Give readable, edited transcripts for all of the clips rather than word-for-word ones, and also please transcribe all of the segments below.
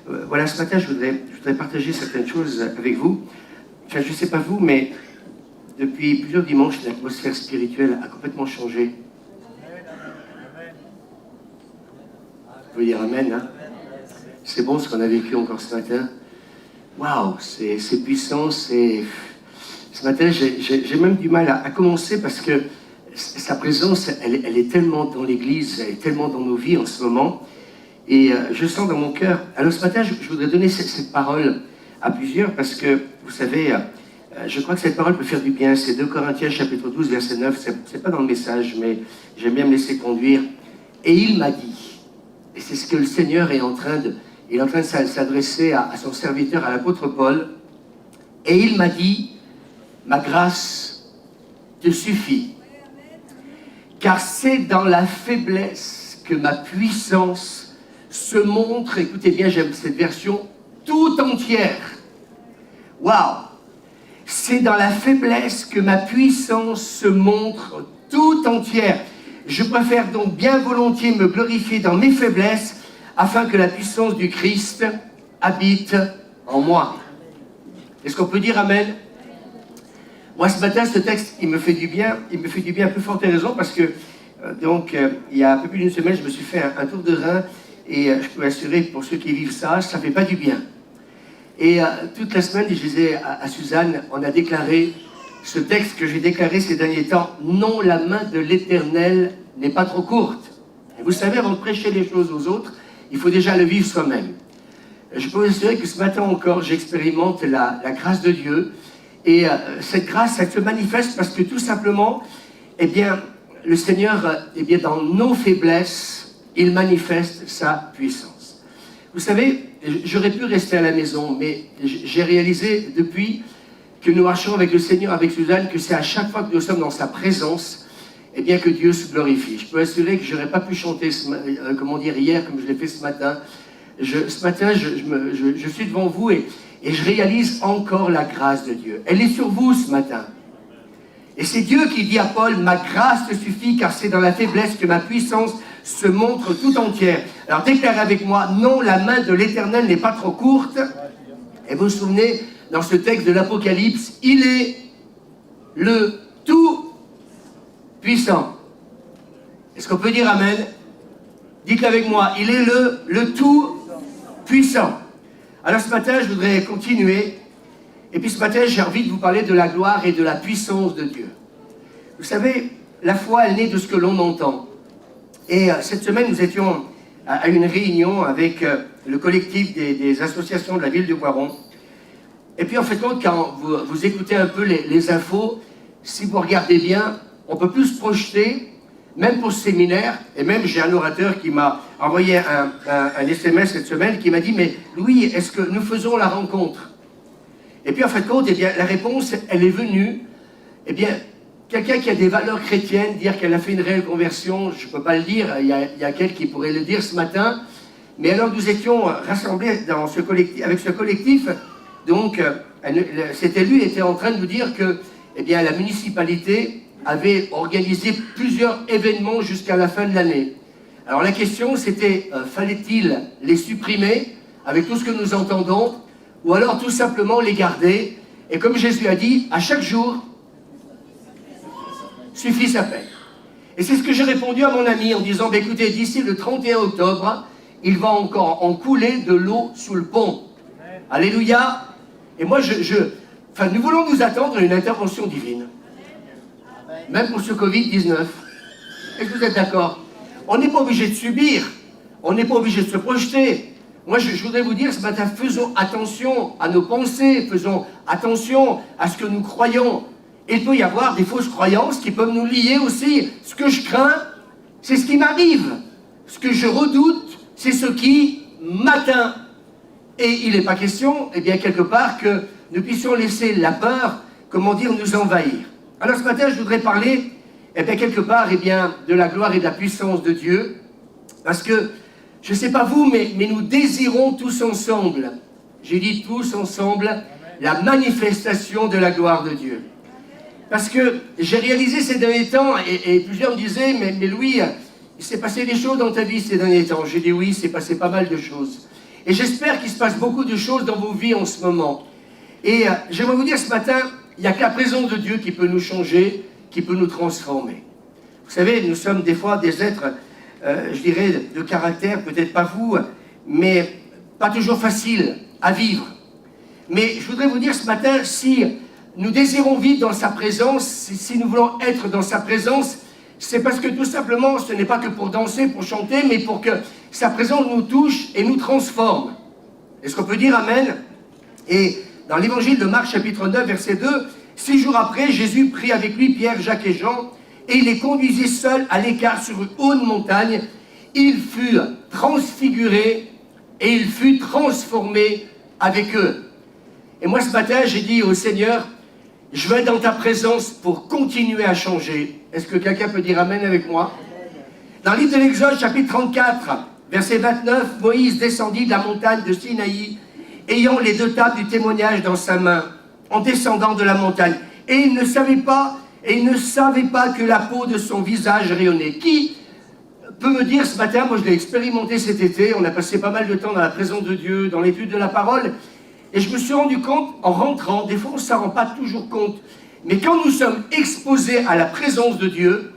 Voilà, ce matin, je voudrais partager certaines choses avec vous. Enfin, je ne sais pas vous, mais depuis plusieurs dimanches, l'atmosphère spirituelle a complètement changé. Vous pouvez dire Amen, hein? C'est bon ce qu'on a vécu encore ce matin. Waouh, c'est puissant, c'est... Ce matin, j'ai même du mal à commencer parce que sa présence, elle est tellement dans l'Église, elle est tellement dans nos vies en ce moment. Et je sens dans mon cœur... Alors ce matin, je voudrais donner cette parole à plusieurs parce que, vous savez, je crois que cette parole peut faire du bien. C'est 2 Corinthiens chapitre 12, verset 9. C'est pas dans le message, mais j'aime bien me laisser conduire. Et il m'a dit, et c'est ce que le Seigneur est en train de... Il est en train de s'adresser à son serviteur, à l'apôtre Paul. Et il m'a dit, ma grâce te suffit. Car c'est dans la faiblesse que ma puissance se montre, écoutez bien, j'aime cette version, tout entière. Waouh! C'est dans la faiblesse que ma puissance se montre tout entière. Je préfère donc bien volontiers me glorifier dans mes faiblesses, afin que la puissance du Christ habite en moi. Est-ce qu'on peut dire Amen? Moi, ce matin, ce texte, il me fait du bien à plus forte raison, parce que, il y a un peu plus d'une semaine, je me suis fait un tour de rein, et je peux assurer, pour ceux qui vivent ça ne fait pas du bien. Et toute la semaine, je disais à Suzanne, on a déclaré, ce texte que j'ai déclaré ces derniers temps, non, la main de l'Éternel n'est pas trop courte. Et vous savez, avant de prêcher les choses aux autres, il faut déjà le vivre soi-même. Je peux vous assurer que ce matin encore, j'expérimente la grâce de Dieu. Et cette grâce, elle se manifeste parce que tout simplement, eh bien, le Seigneur, eh bien, dans nos faiblesses, il manifeste sa puissance. Vous savez, j'aurais pu rester à la maison, mais j'ai réalisé depuis que nous marchons avec le Seigneur, avec Suzanne, que c'est à chaque fois que nous sommes dans sa présence, eh bien, que Dieu se glorifie. Je peux assurer que je n'aurais pas pu chanter, hier, comme je l'ai fait ce matin. Ce matin, je suis devant vous et je réalise encore la grâce de Dieu. Elle est sur vous ce matin. Et c'est Dieu qui dit à Paul, ma grâce te suffit, car c'est dans la faiblesse que ma puissance se montre tout entière. Alors déclarez avec moi, non, la main de l'Éternel n'est pas trop courte. Et vous vous souvenez, dans ce texte de l'Apocalypse, il est le tout puissant. Est-ce qu'on peut dire Amen? Dites avec moi, il est le tout puissant. Alors ce matin, je voudrais continuer. Et puis ce matin, j'ai envie de vous parler de la gloire et de la puissance de Dieu. Vous savez, la foi, elle naît de ce que l'on entend. Et cette semaine, nous étions à une réunion avec le collectif des associations de la ville de Boiron. Et puis en fait, quand vous écoutez un peu les infos, si vous regardez bien, on peut plus se projeter, même pour ce séminaire, et même j'ai un orateur qui m'a envoyé un SMS cette semaine qui m'a dit, mais Louis, est-ce que nous faisons la rencontre? Et puis en fait, eh bien, la réponse, elle est venue, eh bien, quelqu'un qui a des valeurs chrétiennes, dire qu'elle a fait une réelle conversion, je ne peux pas le dire, il y a quelqu'un qui pourrait le dire ce matin, mais alors nous étions rassemblés dans ce collectif, avec ce collectif, donc cet élu était en train de nous dire que, eh bien, la municipalité avait organisé plusieurs événements jusqu'à la fin de l'année. Alors la question c'était, fallait-il les supprimer avec tout ce que nous entendons, ou alors tout simplement les garder, et comme Jésus a dit, à chaque jour, suffit sa peine. Et c'est ce que j'ai répondu à mon ami en disant, bah, écoutez, d'ici le 31 octobre, il va encore en couler de l'eau sous le pont. Alléluia. Et moi, nous voulons nous attendre à une intervention divine. Même pour ce Covid-19. Est-ce que vous êtes d'accord? On n'est pas obligé de subir. On n'est pas obligé de se projeter. Moi, je voudrais vous dire ce matin, faisons attention à nos pensées, faisons attention à ce que nous croyons. Et il peut y avoir des fausses croyances qui peuvent nous lier aussi. Ce que je crains, c'est ce qui m'arrive. Ce que je redoute, c'est ce qui m'atteint. Et il n'est pas question, eh bien, quelque part, que nous puissions laisser la peur, comment dire, nous envahir. Alors ce matin, je voudrais parler, eh bien, quelque part, eh bien, de la gloire et de la puissance de Dieu, parce que, je ne sais pas vous, mais nous désirons tous ensemble, j'ai dit tous ensemble, la manifestation de la gloire de Dieu. Parce que j'ai réalisé ces derniers temps, et plusieurs me disaient, mais Louis, il s'est passé des choses dans ta vie ces derniers temps. J'ai dit oui, il s'est passé pas mal de choses. Et j'espère qu'il se passe beaucoup de choses dans vos vies en ce moment. Et j'aimerais vous dire ce matin, il n'y a que la présence de Dieu qui peut nous changer, qui peut nous transformer. Vous savez, nous sommes des fois des êtres, je dirais, de caractère, peut-être pas vous, mais pas toujours facile à vivre. Mais je voudrais vous dire ce matin, si nous désirons vivre dans sa présence, si nous voulons être dans sa présence, c'est parce que tout simplement, ce n'est pas que pour danser, pour chanter, mais pour que sa présence nous touche et nous transforme. Est-ce qu'on peut dire Amen? Et dans l'évangile de Marc, chapitre 9, verset 2, 6 jours après, Jésus prit avec lui Pierre, Jacques et Jean, et il les conduisit seuls à l'écart sur une haute montagne. Il fut transfiguré et il fut transformé avec eux. Et moi, ce matin, j'ai dit au Seigneur, je veux être dans ta présence pour continuer à changer. Est-ce que quelqu'un peut dire Amen avec moi? Dans le livre de l'Exode, chapitre 34, verset 29, Moïse descendit de la montagne de Sinaï, ayant les 2 tables du témoignage dans sa main, en descendant de la montagne. Et il ne savait pas que la peau de son visage rayonnait. Qui peut me dire ce matin, moi je l'ai expérimenté cet été, on a passé pas mal de temps dans la présence de Dieu, dans l'étude de la parole, et je me suis rendu compte, en rentrant, des fois on ne s'en rend pas toujours compte, mais quand nous sommes exposés à la présence de Dieu,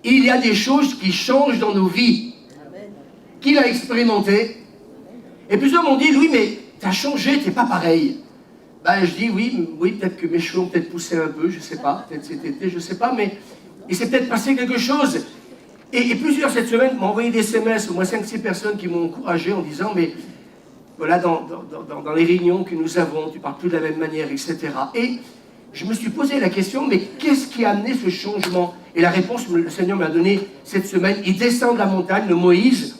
il y a des choses qui changent dans nos vies. Amen. Qui l'a expérimenté? Et plusieurs m'ont dit, oui, mais tu as changé, tu n'es pas pareil. Ben, je dis, oui, peut-être que mes cheveux ont peut-être poussé un peu, je ne sais pas, peut-être cet été, je ne sais pas, mais il s'est peut-être passé quelque chose. Et plusieurs cette semaine m'ont envoyé des SMS, au moins 5-6 personnes qui m'ont encouragé en disant, mais voilà, dans les réunions que nous avons, tu ne parles plus de la même manière, etc. Et je me suis posé la question, mais qu'est-ce qui a amené ce changement? Et la réponse, le Seigneur m'a donnée cette semaine. Il descend de la montagne, le Moïse,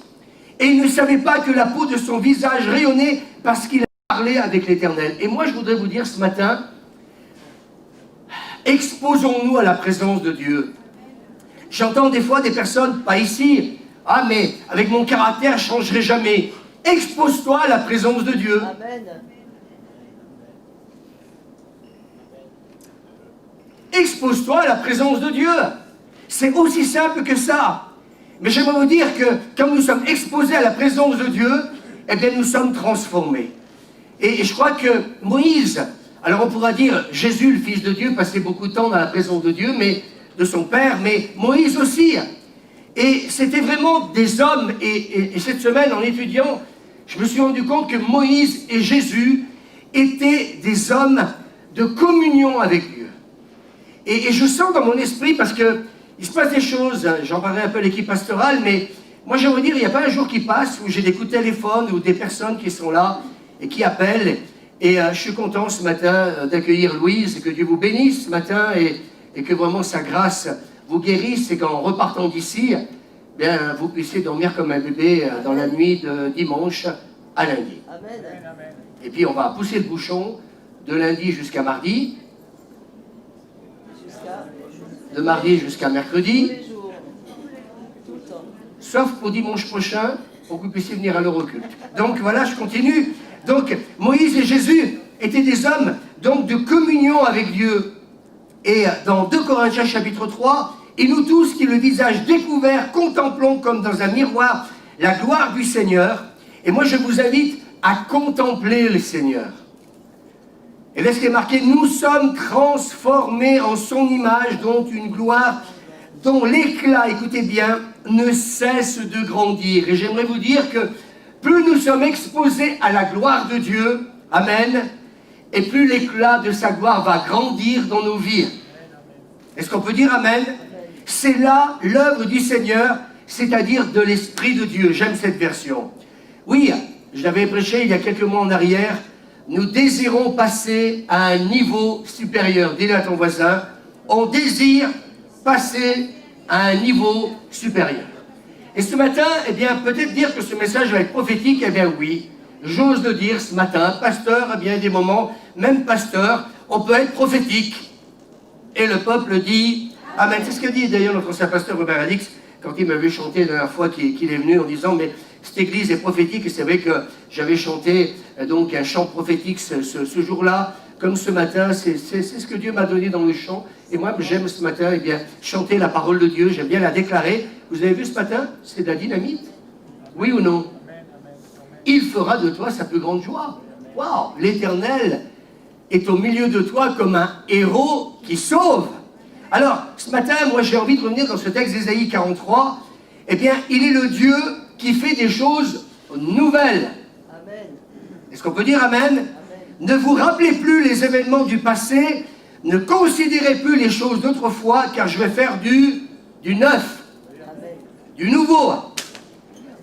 et il ne savait pas que la peau de son visage rayonnait parce qu'il a parlé avec l'Éternel. Et moi, je voudrais vous dire ce matin, exposons-nous à la présence de Dieu. J'entends des fois des personnes, pas ici, ah mais avec mon caractère, je ne changerai jamais. Expose-toi à la présence de Dieu. Amen. Expose-toi à la présence de Dieu. C'est aussi simple que ça. Mais j'aimerais vous dire que quand nous sommes exposés à la présence de Dieu, eh bien nous sommes transformés. Et je crois que Moïse, alors on pourra dire Jésus, le Fils de Dieu, passait beaucoup de temps dans la présence de Dieu, mais de son Père, mais Moïse aussi. Et c'était vraiment des hommes. Et cette semaine, en étudiant, je me suis rendu compte que Moïse et Jésus étaient des hommes de communion avec Dieu. Et je sens dans mon esprit, parce qu'il se passe des choses, j'en parlerai un peu à l'équipe pastorale, mais moi j'aimerais dire, il n'y a pas un jour qui passe où j'ai des coups de téléphone ou des personnes qui sont là et qui appellent. Et je suis content ce matin d'accueillir Louise, et que Dieu vous bénisse ce matin et que vraiment sa grâce vous guérisse et qu'en repartant d'ici, bien, vous puissiez dormir comme un bébé dans la nuit de dimanche à lundi. Amen. Et puis on va pousser le bouchon de lundi jusqu'à mardi, de mardi jusqu'à mercredi, sauf pour dimanche prochain, pour que vous puissiez venir à l'Euroculte. Donc voilà, je continue. Donc Moïse et Jésus étaient des hommes donc, de communion avec Dieu. Et dans 2 Corinthiens chapitre 3, et nous tous qui le visage découvert contemplons comme dans un miroir la gloire du Seigneur. Et moi je vous invite à contempler le Seigneur. Et là ce qui est marqué, nous sommes transformés en son image, dont une gloire dont l'éclat, écoutez bien, ne cesse de grandir. Et j'aimerais vous dire que plus nous sommes exposés à la gloire de Dieu, amen, et plus l'éclat de sa gloire va grandir dans nos vies. Est-ce qu'on peut dire amen? C'est là l'œuvre du Seigneur, c'est-à-dire de l'Esprit de Dieu. J'aime cette version. Oui, je l'avais prêché il y a quelques mois en arrière. Nous désirons passer à un niveau supérieur. Dis-le à ton voisin. On désire passer à un niveau supérieur. Et ce matin, eh bien, peut-être dire que ce message va être prophétique. Eh bien, oui. J'ose le dire ce matin. Pasteur, eh bien, des moments, même pasteur, on peut être prophétique. Et le peuple dit amen. C'est ce que dit d'ailleurs notre ancien pasteur Robert Alix quand il m'avait chanté la dernière fois qu'il est venu en disant mais cette église est prophétique. Et c'est vrai que j'avais chanté donc un chant prophétique ce jour-là, comme ce matin. C'est ce que Dieu m'a donné dans le chant. Et moi j'aime ce matin eh bien, chanter la parole de Dieu, j'aime bien la déclarer. Vous avez vu ce matin, c'est de la dynamite? Oui ou non? il fera de toi sa plus grande joie. Waouh, l'Éternel est au milieu de toi comme un héros qui sauve. Alors, ce matin, moi j'ai envie de revenir dans ce texte d'Ésaïe 43. Eh bien, il est le Dieu qui fait des choses nouvelles. Amen. Est-ce qu'on peut dire Amen? Amen. Ne vous rappelez plus les événements du passé, ne considérez plus les choses d'autrefois, car je vais faire du neuf, Amen. Du nouveau.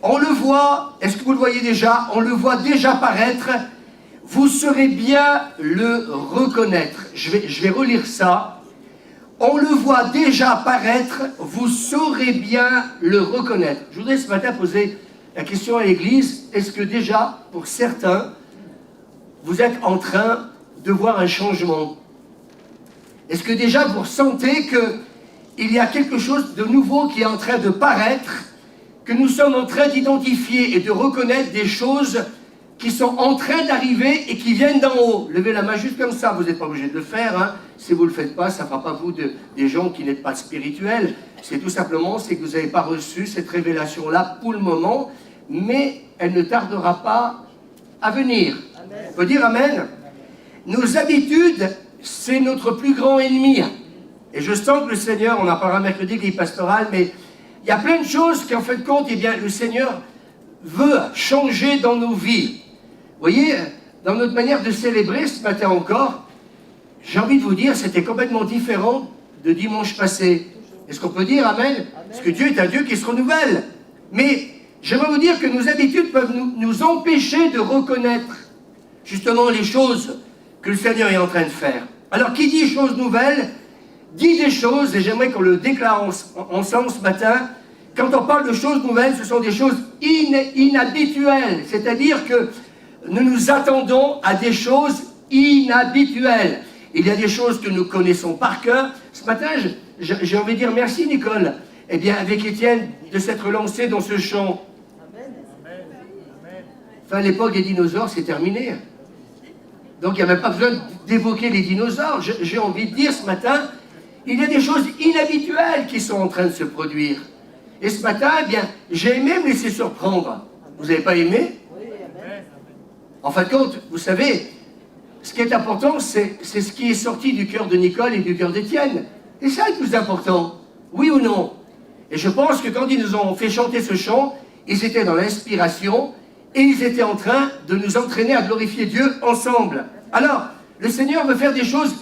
On le voit, est-ce que vous le voyez déjà? On le voit déjà paraître. Vous saurez bien le reconnaître. Je vais relire ça. On le voit déjà apparaître, vous saurez bien le reconnaître. Je voudrais ce matin poser la question à l'Église, est-ce que déjà, pour certains, vous êtes en train de voir un changement? Est-ce que déjà vous ressentez qu'il y a quelque chose de nouveau qui est en train de paraître, que nous sommes en train d'identifier et de reconnaître des choses qui sont en train d'arriver et qui viennent d'en haut? Levez la main juste comme ça, vous n'êtes pas obligé de le faire. Hein. Si vous ne le faites pas, ça ne fera pas vous des gens qui n'êtes pas spirituels. C'est tout simplement, c'est que vous n'avez pas reçu cette révélation-là pour le moment, mais elle ne tardera pas à venir. Amen. On peut dire Amen. Nos habitudes, c'est notre plus grand ennemi. Et je sens que le Seigneur, on en parlera mercredi, qui est pastoral, mais il y a plein de choses qui, en fait, compte, eh bien, le Seigneur veut changer dans nos vies. Vous voyez, dans notre manière de célébrer ce matin encore, j'ai envie de vous dire, c'était complètement différent de dimanche passé. Est-ce qu'on peut dire Amen? Amen. Parce que Dieu est un Dieu qui se renouvelle. Mais j'aimerais vous dire que nos habitudes peuvent nous empêcher de reconnaître justement les choses que le Seigneur est en train de faire. Alors, qui dit choses nouvelles, dit des choses, et j'aimerais qu'on le déclare ensemble ce matin. Quand on parle de choses nouvelles, ce sont des choses inhabituelles. C'est-à-dire que nous nous attendons à des choses inhabituelles. Il y a des choses que nous connaissons par cœur. Ce matin, j'ai envie de dire merci Nicole, eh bien avec Étienne, de s'être lancé dans ce chant. Enfin, l'époque des dinosaures, c'est terminé. Donc il n'y a même pas besoin d'évoquer les dinosaures. J'ai envie de dire ce matin, il y a des choses inhabituelles qui sont en train de se produire. Et ce matin, eh bien, j'ai aimé me laisser surprendre. Vous n'avez pas aimé? En fin de compte, vous savez, ce qui est important, c'est ce qui est sorti du cœur de Nicole et du cœur d'Étienne. Et ça est le plus important. Oui ou non? Et je pense que quand ils nous ont fait chanter ce chant, ils étaient dans l'inspiration et ils étaient en train de nous entraîner à glorifier Dieu ensemble. Alors, le Seigneur veut faire des choses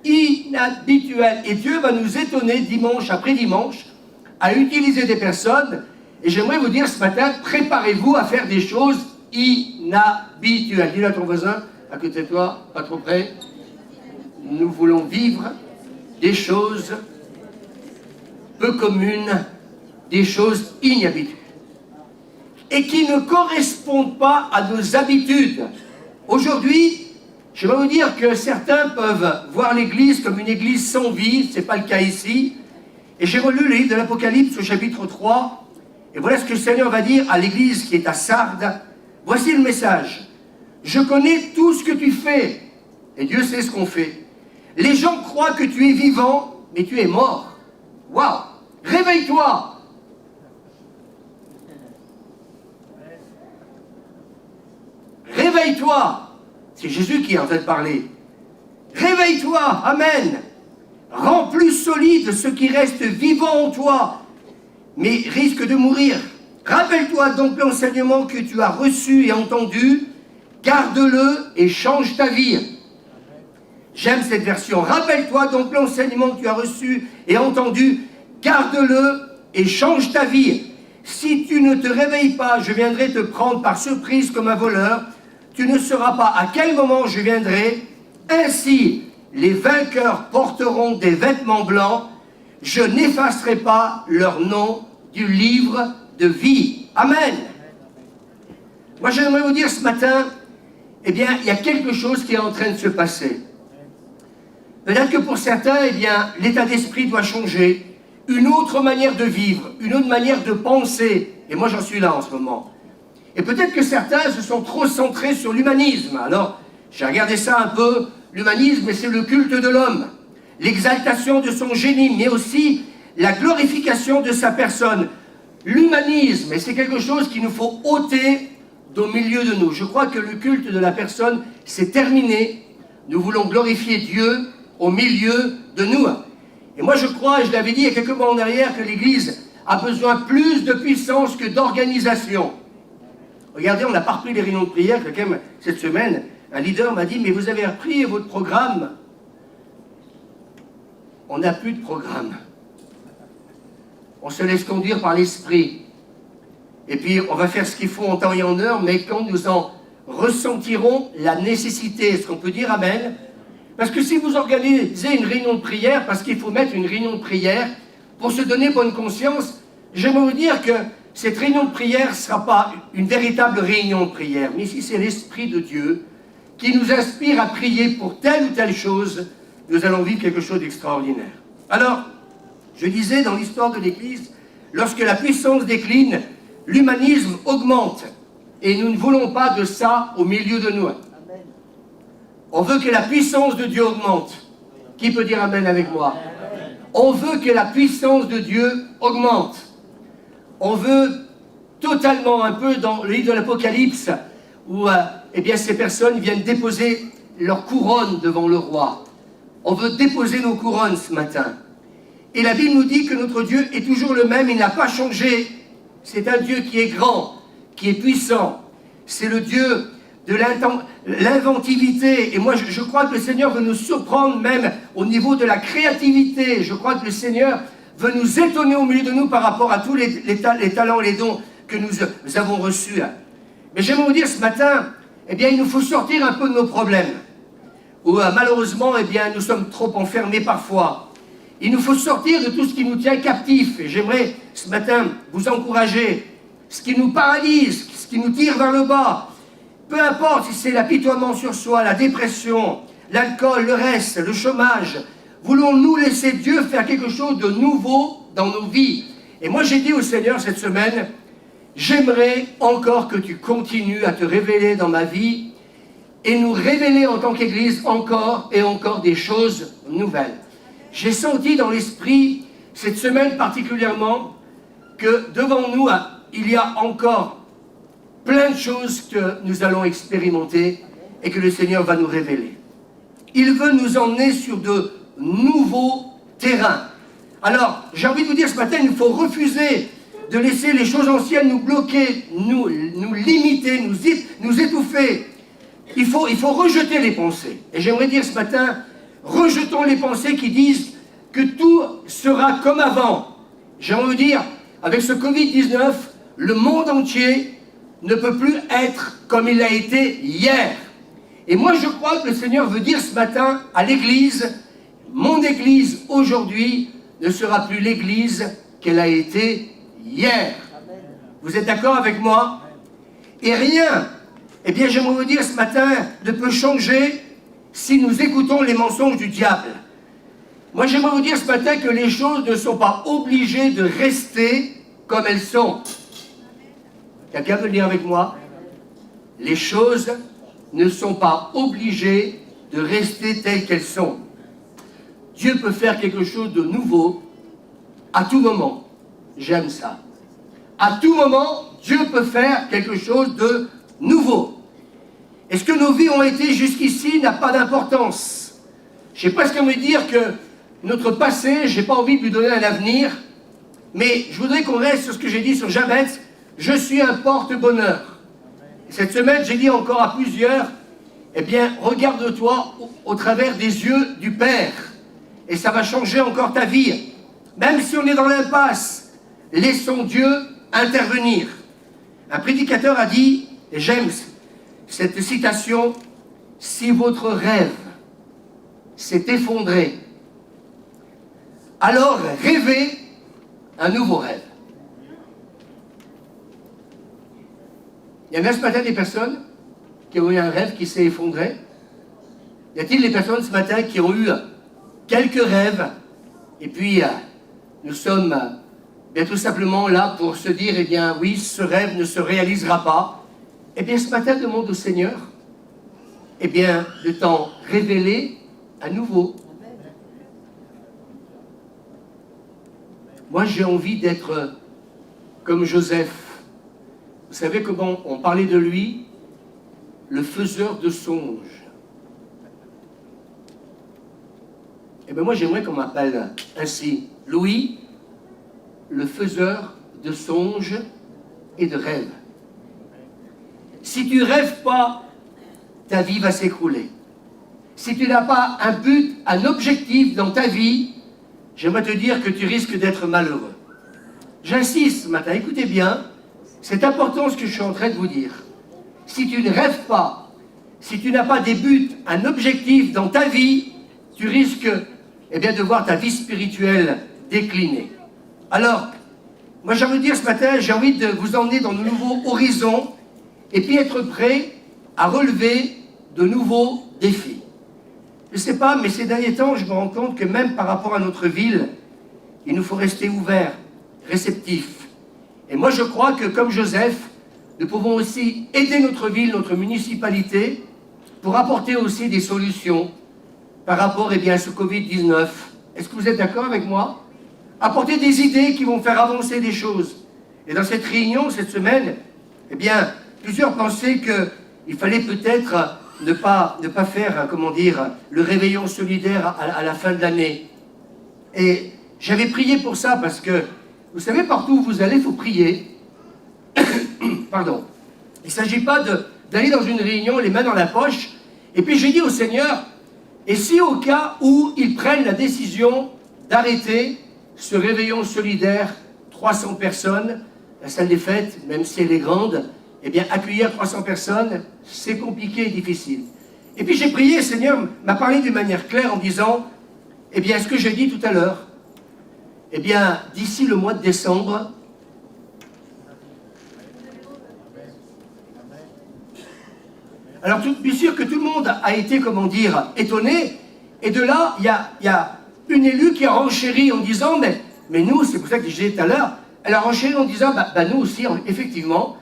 inhabituelles. Et Dieu va nous étonner dimanche après dimanche à utiliser des personnes. Et j'aimerais vous dire ce matin, préparez-vous à faire des choses inhabituelles. Dis-le à ton voisin, à côté de toi, pas trop près. Nous voulons vivre des choses peu communes, des choses inhabituelles. Et qui ne correspondent pas à nos habitudes. Aujourd'hui, je vais vous dire que certains peuvent voir l'Église comme une Église sans vie, ce n'est pas le cas ici. Et j'ai relu le livre de l'Apocalypse au chapitre 3, et voilà ce que le Seigneur va dire à l'Église qui est à Sardes. Voici le message. Je connais tout ce que tu fais, et Dieu sait ce qu'on fait. Les gens croient que tu es vivant, mais tu es mort. Waouh! Réveille-toi! Réveille-toi! C'est Jésus qui est en train de parler. Réveille-toi! Amen! Rends plus solide ce qui reste vivant en toi, mais risque de mourir. Rappelle-toi donc l'enseignement que tu as reçu et entendu, garde-le et change ta vie. J'aime cette version. Rappelle-toi donc l'enseignement que tu as reçu et entendu, garde-le et change ta vie. Si tu ne te réveilles pas, je viendrai te prendre par surprise comme un voleur. Tu ne sauras pas à quel moment je viendrai. Ainsi, les vainqueurs porteront des vêtements blancs. Je n'effacerai pas leur nom du livre de vie. Amen. Moi, j'aimerais vous dire ce matin, eh bien, il y a quelque chose qui est en train de se passer. Peut-être que pour certains, eh bien, l'état d'esprit doit changer. Une autre manière de vivre, une autre manière de penser. Et moi, j'en suis là en ce moment. Et peut-être que certains se sont trop centrés sur l'humanisme. Alors, j'ai regardé ça un peu. L'humanisme, c'est le culte de l'homme, l'exaltation de son génie, mais aussi la glorification de sa personne. L'humanisme, et c'est quelque chose qu'il nous faut ôter au milieu de nous. Je crois que le culte de la personne, c'est terminé. Nous voulons glorifier Dieu au milieu de nous. Et moi je crois, et je l'avais dit il y a quelques mois en arrière, que l'Église a besoin plus de puissance que d'organisation. Regardez, on n'a pas repris les réunions de prière. Quelqu'un, cette semaine, un leader m'a dit, mais vous avez repris votre programme. On n'a plus de programme. On se laisse conduire par l'esprit. Et puis, on va faire ce qu'il faut en temps et en heure, mais quand nous en ressentirons la nécessité, est-ce qu'on peut dire amen? Parce que si vous organisez une réunion de prière, parce qu'il faut mettre une réunion de prière, pour se donner bonne conscience, j'aimerais vous dire que cette réunion de prière ne sera pas une véritable réunion de prière, mais si c'est l'Esprit de Dieu qui nous inspire à prier pour telle ou telle chose, nous allons vivre quelque chose d'extraordinaire. Alors, je disais dans l'histoire de l'Église, lorsque la puissance décline, l'humanisme augmente. Et nous ne voulons pas de ça au milieu de nous. On veut que la puissance de Dieu augmente. Qui peut dire amen avec moi? On veut que la puissance de Dieu augmente. On veut totalement, un peu dans le livre de l'Apocalypse, où eh bien, ces personnes viennent déposer leur couronne devant le roi. On veut déposer nos couronnes ce matin. Et la Bible nous dit que notre Dieu est toujours le même, il n'a pas changé. C'est un Dieu qui est grand, qui est puissant. C'est le Dieu de l'inventivité. Et moi, je crois que le Seigneur veut nous surprendre même au niveau de la créativité. Je crois que le Seigneur veut nous étonner au milieu de nous par rapport à tous les talents et les dons que nous avons reçus. Mais j'aimerais vous dire ce matin, eh bien, il nous faut sortir un peu de nos problèmes. Où malheureusement, eh bien, nous sommes trop enfermés parfois. Il nous faut sortir de tout ce qui nous tient captifs. Et j'aimerais ce matin vous encourager. Ce qui nous paralyse, ce qui nous tire vers le bas, peu importe si c'est l'apitoiement sur soi, la dépression, l'alcool, le reste, le chômage, voulons-nous laisser Dieu faire quelque chose de nouveau dans nos vies? Et moi j'ai dit au Seigneur cette semaine, j'aimerais encore que tu continues à te révéler dans ma vie et nous révéler en tant qu'Église encore et encore des choses nouvelles. J'ai senti dans l'esprit, cette semaine particulièrement, que devant nous, il y a encore plein de choses que nous allons expérimenter et que le Seigneur va nous révéler. Il veut nous emmener sur de nouveaux terrains. Alors, j'ai envie de vous dire ce matin, il faut refuser de laisser les choses anciennes nous bloquer, nous limiter, nous étouffer. Il faut rejeter les pensées. Et j'aimerais dire ce matin, rejetons les pensées qui disent que tout sera comme avant. J'ai envie de dire, avec ce Covid-19, le monde entier ne peut plus être comme il a été hier. Et moi je crois que le Seigneur veut dire ce matin à l'Église, mon Église aujourd'hui ne sera plus l'Église qu'elle a été hier. Vous êtes d'accord avec moi? Et rien, eh bien j'aimerais vous dire ce matin, ne peut changer si nous écoutons les mensonges du diable. Moi j'aimerais vous dire ce matin que les choses ne sont pas obligées de rester comme elles sont. Quelqu'un veut le dire avec moi? Les choses ne sont pas obligées de rester telles qu'elles sont. Dieu peut faire quelque chose de nouveau à tout moment. J'aime ça. À tout moment, Dieu peut faire quelque chose de nouveau. Est-ce que nos vies ont été jusqu'ici n'a pas d'importance. J'ai presque envie de dire que notre passé, je n'ai pas envie de lui donner un avenir, mais je voudrais qu'on reste sur ce que j'ai dit sur Jabez. Je suis un porte-bonheur. Cette semaine, j'ai dit encore à plusieurs, eh bien, regarde-toi au travers des yeux du Père. Et ça va changer encore ta vie. Même si on est dans l'impasse, laissons Dieu intervenir. Un prédicateur a dit, et j'aime cette citation, si votre rêve s'est effondré, alors rêvez un nouveau rêve. Il y en a ce matin des personnes qui ont eu un rêve qui s'est effondré? Y a-t-il des personnes ce matin qui ont eu quelques rêves et puis nous sommes bien tout simplement là pour se dire, eh bien oui, ce rêve ne se réalisera pas. Eh bien ce matin, demande au Seigneur, eh bien de t'en révéler à nouveau. Moi j'ai envie d'être comme Joseph, Vous savez comment on parlait de lui? Le faiseur de songes. Et bien moi j'aimerais qu'on m'appelle ainsi. Louis, le faiseur de songes et de rêves. Si tu rêves pas, ta vie va s'écrouler. Si tu n'as pas un but, un objectif dans ta vie, j'aimerais te dire que tu risques d'être malheureux. J'insiste ce matin, écoutez bien, c'est important ce que je suis en train de vous dire. Si tu ne rêves pas, si tu n'as pas des buts, un objectif dans ta vie, tu risques de voir ta vie spirituelle décliner. Alors, moi j'ai envie de dire ce matin, j'ai envie de vous emmener dans de nouveaux horizons et puis être prêt à relever de nouveaux défis. Je ne sais pas, mais ces derniers temps, je me rends compte que même par rapport à notre ville, il nous faut rester ouverts, réceptifs. Et moi je crois que comme Joseph, nous pouvons aussi aider notre ville, notre municipalité, pour apporter aussi des solutions par rapport à ce Covid-19. Est-ce que vous êtes d'accord avec moi? Apporter des idées qui vont faire avancer des choses. Et dans cette réunion, cette semaine, plusieurs pensaient qu'il fallait peut-être ne pas faire, le réveillon solidaire à la fin de l'année. Et j'avais prié pour ça parce que, vous savez, partout où vous allez, il faut prier. Pardon. Il ne s'agit pas d'aller dans une réunion les mains dans la poche. Et puis j'ai dit au Seigneur, et si au cas où ils prennent la décision d'arrêter ce réveillon solidaire, 300 personnes, la salle des fêtes, même si elle est grande, accueillir 300 personnes, c'est compliqué et difficile. Et puis j'ai prié, le Seigneur m'a parlé d'une manière claire en disant, ce que j'ai dit tout à l'heure, d'ici le mois de décembre, alors bien sûr que tout le monde a été, étonné, et de là, il y a une élue qui a renchéri en disant, mais nous, c'est pour ça que je disais tout à l'heure, elle a renchéri en disant, nous aussi, effectivement,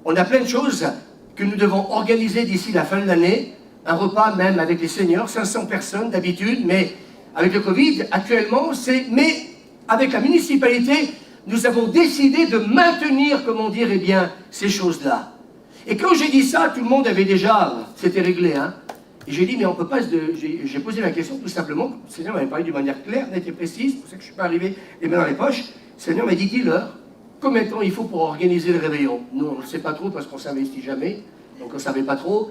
on a plein de choses que nous devons organiser d'ici la fin de l'année, un repas même avec les seniors, 500 personnes d'habitude, mais avec le Covid, actuellement, mais avec la municipalité, nous avons décidé de maintenir, ces choses-là. Et quand j'ai dit ça, tout le monde avait déjà, c'était réglé, hein. Et j'ai dit, mais on peut pas, j'ai posé la question tout simplement, le Seigneur m'avait parlé d'une manière claire, nette et précise, c'est pour ça que je ne suis pas arrivé les mains dans les poches. Le Seigneur m'a dit, dis-leur, combien de temps il faut pour organiser le réveillon? Nous, on ne sait pas trop parce qu'on ne s'investit jamais, donc on ne savait pas trop,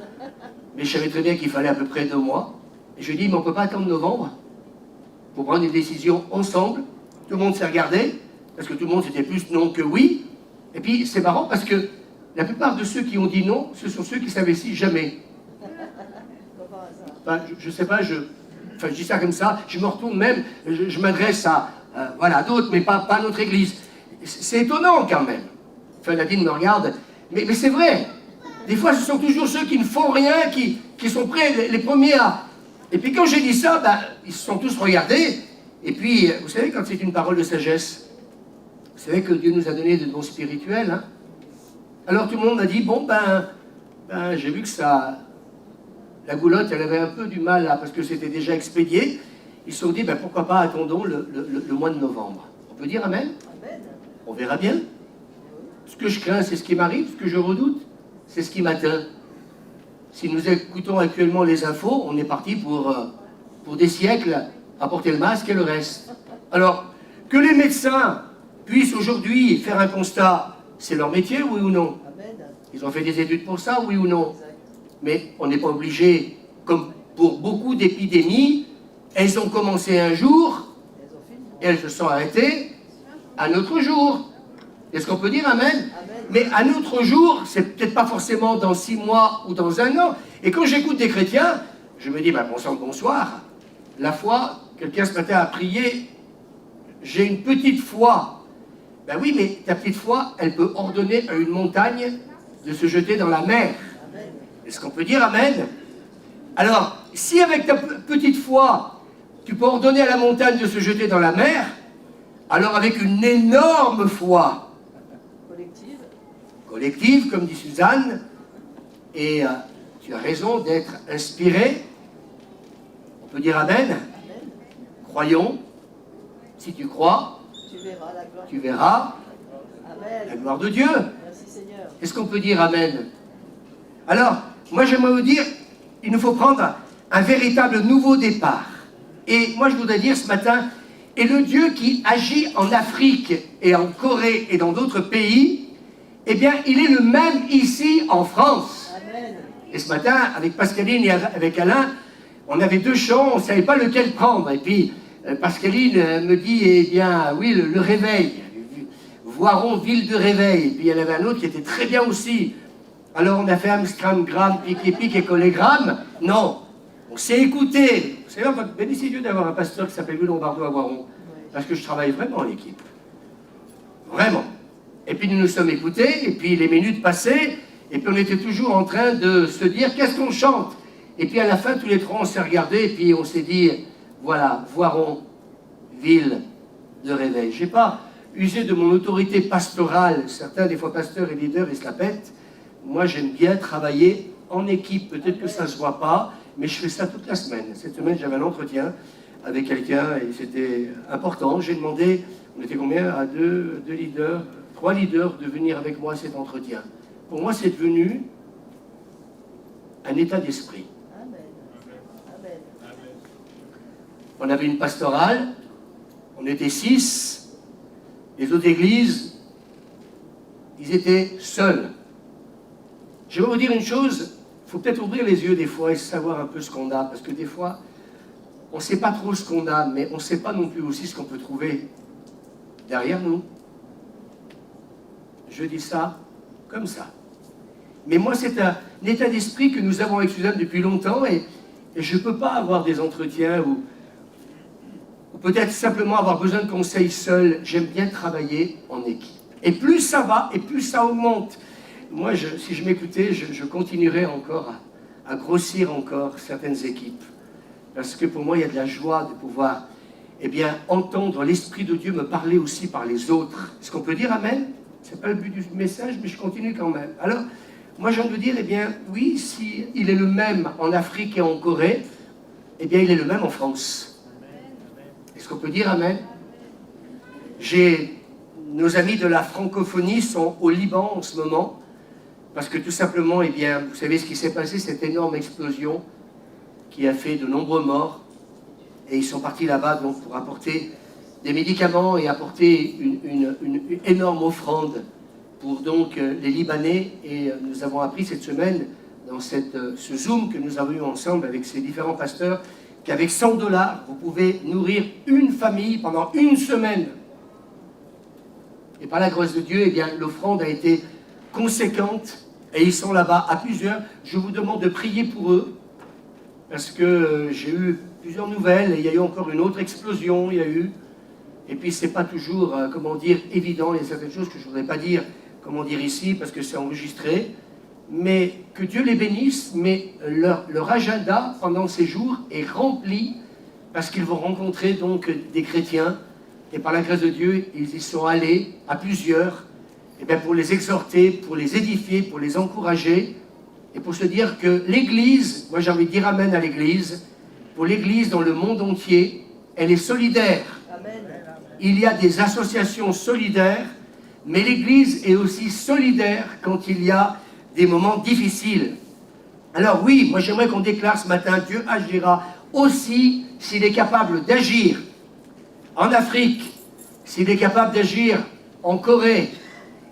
mais je savais très bien qu'il fallait à peu près 2 mois. Et je lui ai dit, mais on ne peut pas attendre novembre pour prendre des décisions ensemble. Tout le monde s'est regardé, parce que tout le monde c'était plus non que oui. Et puis c'est marrant parce que la plupart de ceux qui ont dit non, ce sont ceux qui ne s'investissent jamais. Enfin, je ne sais pas, je dis ça comme ça, je me retourne même, je m'adresse à d'autres, mais pas à notre église. C'est étonnant quand même. Enfin, Nadine me regarde, mais c'est vrai. Des fois, ce sont toujours ceux qui ne font rien, qui sont prêts, les premiers à... Et puis quand j'ai dit ça, ils se sont tous regardés. Et puis, vous savez, quand c'est une parole de sagesse, vous savez que Dieu nous a donné des dons spirituels, hein. Alors tout le monde m'a dit, bon, j'ai vu que ça... La goulotte, elle avait un peu du mal, là, parce que c'était déjà expédié. Ils se sont dit, pourquoi pas, attendons le mois de novembre. On peut dire amen? Amen. On verra bien. Ce que je crains, c'est ce qui m'arrive. Ce que je redoute, c'est ce qui m'atteint. Si nous écoutons actuellement les infos, on est parti pour des siècles à porter le masque et le reste. Alors, que les médecins puissent aujourd'hui faire un constat, c'est leur métier, oui ou non? Ils ont fait des études pour ça, oui ou non? Mais on n'est pas obligé, comme pour beaucoup d'épidémies, elles ont commencé un jour, et elles se sont arrêtées un autre jour. Est-ce qu'on peut dire amen? Amen. Mais un autre jour, c'est peut-être pas forcément dans 6 mois ou dans 1 an. Et quand j'écoute des chrétiens, je me dis, bon sang, bonsoir. La foi, quelqu'un ce matin a prié, j'ai une petite foi. Oui, mais ta petite foi, elle peut ordonner à une montagne de se jeter dans la mer. Est-ce qu'on peut dire amen? Alors, si avec ta petite foi, tu peux ordonner à la montagne de se jeter dans la mer, alors avec une énorme foi, collective, comme dit Suzanne, et tu as raison d'être inspiré, on peut dire amen. Amen. Croyons, si tu crois, tu verras la gloire de Dieu. Merci Seigneur. Est-ce qu'on peut dire Amen? Alors, moi j'aimerais vous dire, il nous faut prendre un véritable nouveau départ. Et moi je voudrais dire ce matin, et le Dieu qui agit en Afrique et en Corée et dans d'autres pays, eh bien il est le même ici en France. Amen. Et ce matin, avec Pascaline et avec Alain, on avait deux chants, on ne savait pas lequel prendre. Et puis Pascaline me dit, eh bien oui, le réveil. Voiron, ville de réveil. Et puis il y en avait un autre qui était très bien aussi. Alors on a fait Amstram, Gram, Pique et Collégramme. Non, on s'est écouté. Vous savez, bénissez Dieu d'avoir un pasteur qui s'appelle Louis Lombardo à Voiron. Parce que je travaille vraiment en équipe. Vraiment. Et puis nous nous sommes écoutés, et puis les minutes passaient, et puis on était toujours en train de se dire qu'est-ce qu'on chante. Et puis à la fin, tous les trois, on s'est regardés, et puis on s'est dit, voilà, Voiron, ville de réveil. Je n'ai pas usé de mon autorité pastorale. Certains, des fois, pasteurs et leaders, ils se la pètent. Moi, j'aime bien travailler en équipe. Peut-être que ça ne se voit pas, mais je fais ça toute la semaine. Cette semaine, j'avais un entretien avec quelqu'un, et c'était important. J'ai demandé, on était combien? À deux leaders, 3 leaders, de venir avec moi à cet entretien. Pour moi, c'est devenu un état d'esprit. Amen. Amen. On avait une pastorale, on était 6. Les autres églises, ils étaient seuls. Je vais vous dire une chose, il faut peut-être ouvrir les yeux des fois et savoir un peu ce qu'on a, parce que des fois, on ne sait pas trop ce qu'on a, mais on ne sait pas non plus aussi ce qu'on peut trouver derrière nous. Je dis ça comme ça. Mais moi, c'est un état d'esprit que nous avons avec Suzanne depuis longtemps, et je ne peux pas avoir des entretiens ou peut-être simplement avoir besoin de conseils seul. J'aime bien travailler en équipe. Et plus ça va, et plus ça augmente. Moi, si je m'écoutais, je continuerais encore à grossir encore certaines équipes. Parce que pour moi, il y a de la joie de pouvoir, eh bien, entendre l'Esprit de Dieu me parler aussi par les autres. Est-ce qu'on peut dire Amen? Ce n'est pas le but du message, mais je continue quand même. Alors, moi, j'ai envie de dire, eh bien, oui, si il est le même en Afrique et en Corée, eh bien, il est le même en France. Est-ce qu'on peut dire Amen? Nos amis de la francophonie sont au Liban en ce moment, parce que tout simplement, eh bien, vous savez ce qui s'est passé, cette énorme explosion qui a fait de nombreux morts, et ils sont partis là-bas donc pour apporter des médicaments et apporter une énorme offrande pour donc les Libanais. Et nous avons appris cette semaine, dans ce Zoom que nous avons eu ensemble avec ces différents pasteurs, qu'avec 100 $, vous pouvez nourrir une famille pendant une semaine. Et par la grâce de Dieu, eh bien, l'offrande a été conséquente, et ils sont là-bas à plusieurs. Je vous demande de prier pour eux, parce que j'ai eu plusieurs nouvelles, et il y a eu encore une autre explosion, il y a eu. Et puis c'est pas toujours, comment dire, évident, il y a certaines choses que je ne voudrais pas dire, comment dire ici, parce que c'est enregistré. Mais que Dieu les bénisse, mais leur agenda pendant ces jours est rempli parce qu'ils vont rencontrer donc des chrétiens, et par la grâce de Dieu, ils y sont allés à plusieurs, et bien pour les exhorter, pour les édifier, pour les encourager, et pour se dire que l'Église, moi j'ai envie de dire Amen à l'Église, pour l'Église dans le monde entier, elle est solidaire. Amen. Il y a des associations solidaires, mais l'Église est aussi solidaire quand il y a des moments difficiles. Alors oui, moi j'aimerais qu'on déclare ce matin, Dieu agira aussi s'il est capable d'agir en Afrique, s'il est capable d'agir en Corée,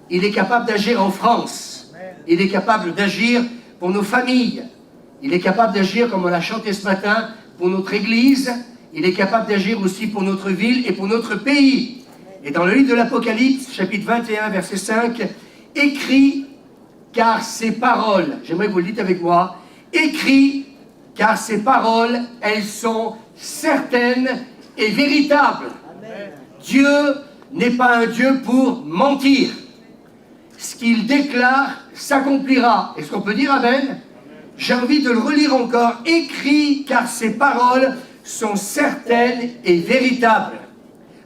il est capable d'agir en France, il est capable d'agir pour nos familles, il est capable d'agir, comme on l'a chanté ce matin, pour notre Église, il est capable d'agir aussi pour notre ville et pour notre pays. Et dans le livre de l'Apocalypse, chapitre 21, verset 5, écrit, car ces paroles, j'aimerais que vous le dites avec moi, écrit, car ces paroles, elles sont certaines et véritables. Amen. Dieu n'est pas un Dieu pour mentir. Ce qu'il déclare s'accomplira. Est-ce qu'on peut dire Amen? J'ai envie de le relire encore. Écrit, car ces paroles sont certaines et véritables.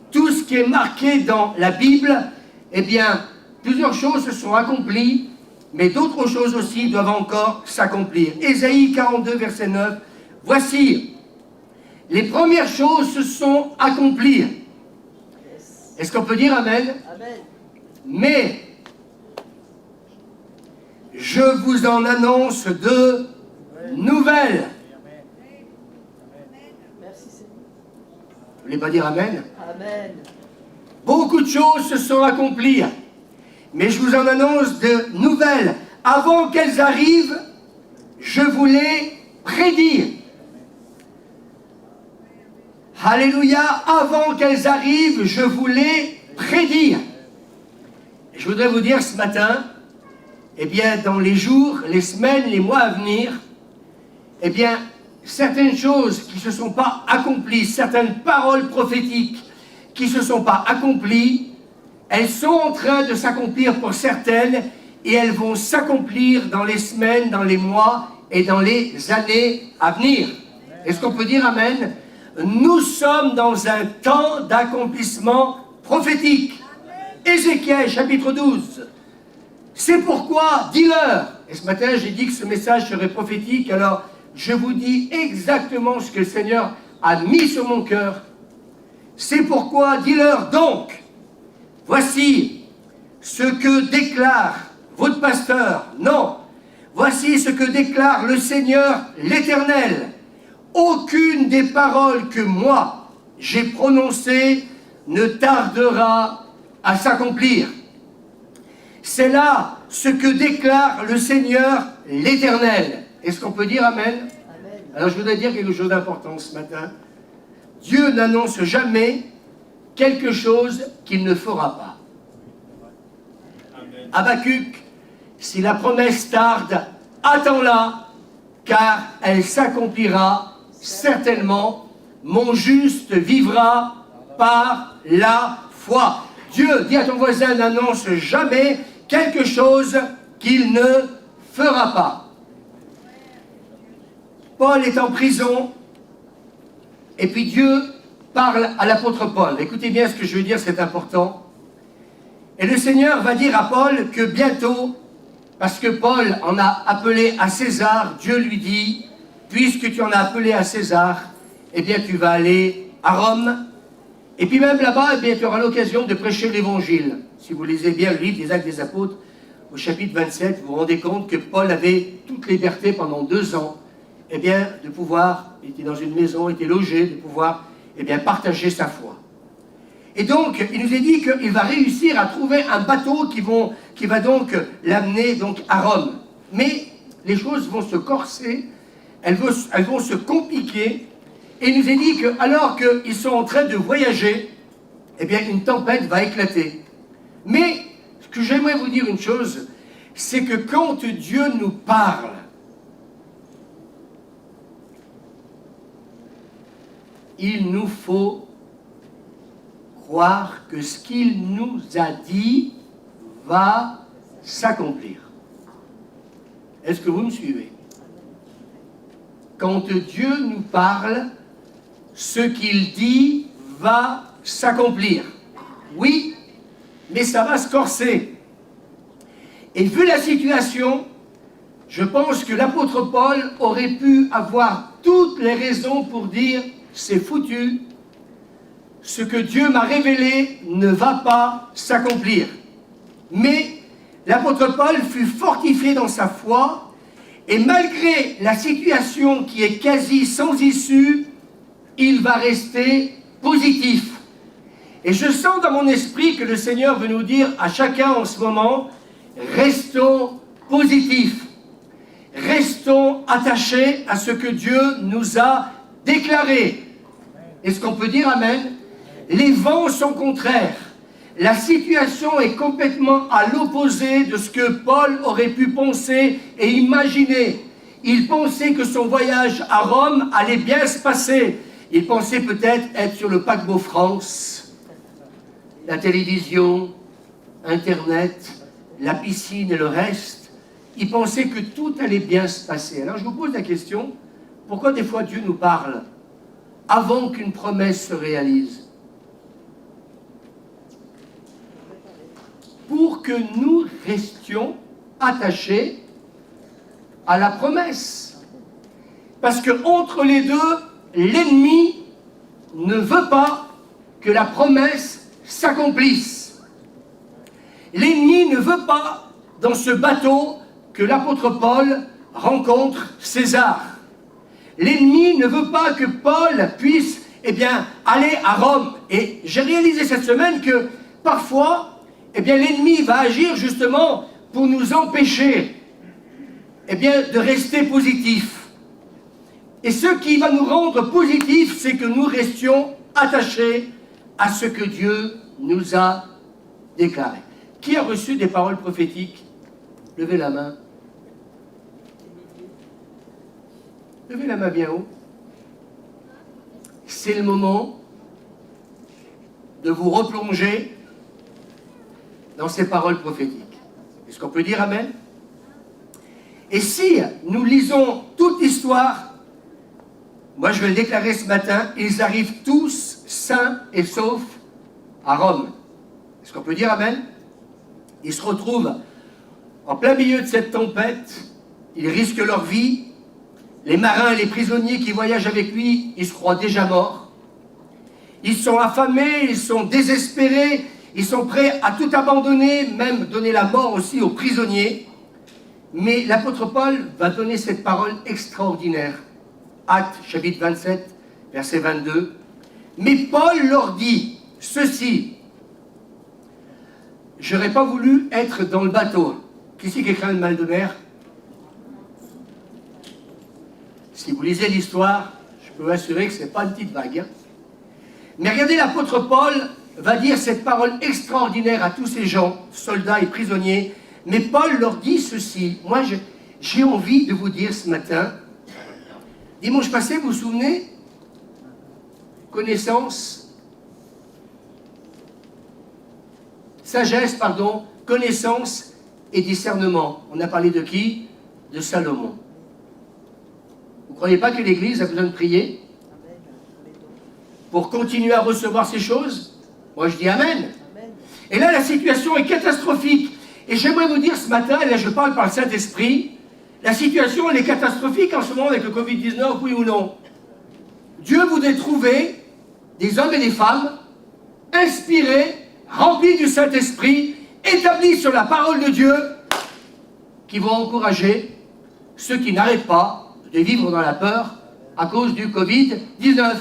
Tout ce qui est marqué dans la Bible, eh bien, plusieurs choses se sont accomplies, mais d'autres choses aussi doivent encore s'accomplir. Ésaïe 42, verset 9. Voici, les premières choses se sont accomplies. Est-ce qu'on peut dire Amen? Amen. Mais je vous en annonce de nouvelles. Merci Seigneur. Vous voulez pas dire Amen? Amen. Beaucoup de choses se sont accomplies, mais je vous en annonce de nouvelles. Avant qu'elles arrivent, je vous les prédis. Alléluia, avant qu'elles arrivent, je vous les prédis. Je voudrais vous dire ce matin, eh bien, dans les jours, les semaines, les mois à venir, eh bien, certaines choses qui ne se sont pas accomplies, certaines paroles prophétiques qui ne se sont pas accomplies, elles sont en train de s'accomplir pour certaines et elles vont s'accomplir dans les semaines, dans les mois et dans les années à venir. Est-ce qu'on peut dire Amen? Nous sommes dans un temps d'accomplissement prophétique. Ézéchiel, chapitre 12. C'est pourquoi, dis-leur. Et ce matin, j'ai dit que ce message serait prophétique, alors je vous dis exactement ce que le Seigneur a mis sur mon cœur. C'est pourquoi, dis-leur donc, voici ce que déclare votre pasteur. Non, voici ce que déclare le Seigneur l'Éternel. Aucune des paroles que moi j'ai prononcées ne tardera à s'accomplir. C'est là ce que déclare le Seigneur l'Éternel. Est-ce qu'on peut dire Amen? Amen. Alors je voudrais dire quelque chose d'important ce matin. Dieu n'annonce jamais quelque chose qu'il ne fera pas. Habakkuk, si la promesse tarde, attends-la, car elle s'accomplira certainement. Mon juste vivra par la foi. Dieu, dis à ton voisin, n'annonce jamais quelque chose qu'il ne fera pas. Paul est en prison, et puis Dieu parle à l'apôtre Paul. Écoutez bien ce que je veux dire, c'est important. Et le Seigneur va dire à Paul que bientôt, parce que Paul en a appelé à César, Dieu lui dit, puisque tu en as appelé à César, eh bien tu vas aller à Rome. Et puis même là-bas, eh bien, tu auras l'occasion de prêcher l'évangile. Si vous lisez bien le livre des Actes des Apôtres, au chapitre 27, vous vous rendez compte que Paul avait toute liberté pendant 2 ans, eh bien, de pouvoir, il était dans une maison, il était logé, de pouvoir, eh bien, partager sa foi. Et donc, il nous est dit qu'il va réussir à trouver un bateau qui va donc l'amener donc à Rome. Mais les choses vont se corser, elles vont se compliquer. Et il nous est dit que, alors qu'ils sont en train de voyager, eh bien, une tempête va éclater. Mais, ce que j'aimerais vous dire une chose, c'est que quand Dieu nous parle, il nous faut croire que ce qu'il nous a dit va s'accomplir. Est-ce que vous me suivez? Quand Dieu nous parle, ce qu'il dit va s'accomplir. Oui, mais ça va se corser. Et vu la situation, je pense que l'apôtre Paul aurait pu avoir toutes les raisons pour dire « c'est foutu ». Ce que Dieu m'a révélé ne va pas s'accomplir. Mais l'apôtre Paul fut fortifié dans sa foi, et malgré la situation qui est quasi sans issue, il va rester positif. Et je sens dans mon esprit que le Seigneur veut nous dire à chacun en ce moment, restons positifs. Restons attachés à ce que Dieu nous a déclaré. Est-ce qu'on peut dire Amen? Les vents sont contraires. La situation est complètement à l'opposé de ce que Paul aurait pu penser et imaginer. Il pensait que son voyage à Rome allait bien se passer. Il pensait peut-être être sur le paquebot France, la télévision, Internet, la piscine et le reste. Il pensait que tout allait bien se passer. Alors je vous pose la question, pourquoi des fois Dieu nous parle avant qu'une promesse se réalise? Pour que nous restions attachés à la promesse. Parce que entre les deux, l'ennemi ne veut pas que la promesse s'accomplisse. L'ennemi ne veut pas, dans ce bateau, que l'apôtre Paul rencontre César. L'ennemi ne veut pas que Paul puisse aller à Rome. Et j'ai réalisé cette semaine que parfois, l'ennemi va agir justement pour nous empêcher de rester positifs. Et ce qui va nous rendre positifs, c'est que nous restions attachés à ce que Dieu nous a déclaré. Qui a reçu des paroles prophétiques? Levez la main. Levez la main bien haut. C'est le moment de vous replonger dans ces paroles prophétiques. Est-ce qu'on peut dire Amen? Et si nous lisons toute l'histoire, moi je vais le déclarer ce matin, ils arrivent tous sains et saufs à Rome. Est-ce qu'on peut dire Amen? Ils se retrouvent en plein milieu de cette tempête, ils risquent leur vie. Les marins et les prisonniers qui voyagent avec lui, ils se croient déjà morts. Ils sont affamés, ils sont désespérés, ils sont prêts à tout abandonner, même donner la mort aussi aux prisonniers. Mais l'apôtre Paul va donner cette parole extraordinaire. Actes, chapitre 27, verset 22. Mais Paul leur dit ceci. Je n'aurais pas voulu être dans le bateau. Qui c'est qui craint le mal de mer? Si vous lisez l'histoire, je peux vous assurer que ce n'est pas une petite vague. Hein. Mais regardez, l'apôtre Paul va dire cette parole extraordinaire à tous ces gens, soldats et prisonniers. Mais Paul leur dit ceci. Moi, j'ai envie de vous dire ce matin, dimanche passé, vous vous souvenez? Connaissance et discernement. On a parlé de qui? De Salomon. Vous ne croyez pas que l'Église a besoin de prier pour continuer à recevoir ces choses? Moi je dis Amen. Et là la situation est catastrophique. Et j'aimerais vous dire ce matin, et là je parle par le Saint-Esprit, la situation elle est catastrophique en ce moment avec le Covid-19, oui ou non? Dieu voudrait trouver des hommes et des femmes inspirés, remplis du Saint-Esprit, établis sur la parole de Dieu, qui vont encourager ceux qui n'arrêtent pas de vivre dans la peur à cause du Covid-19.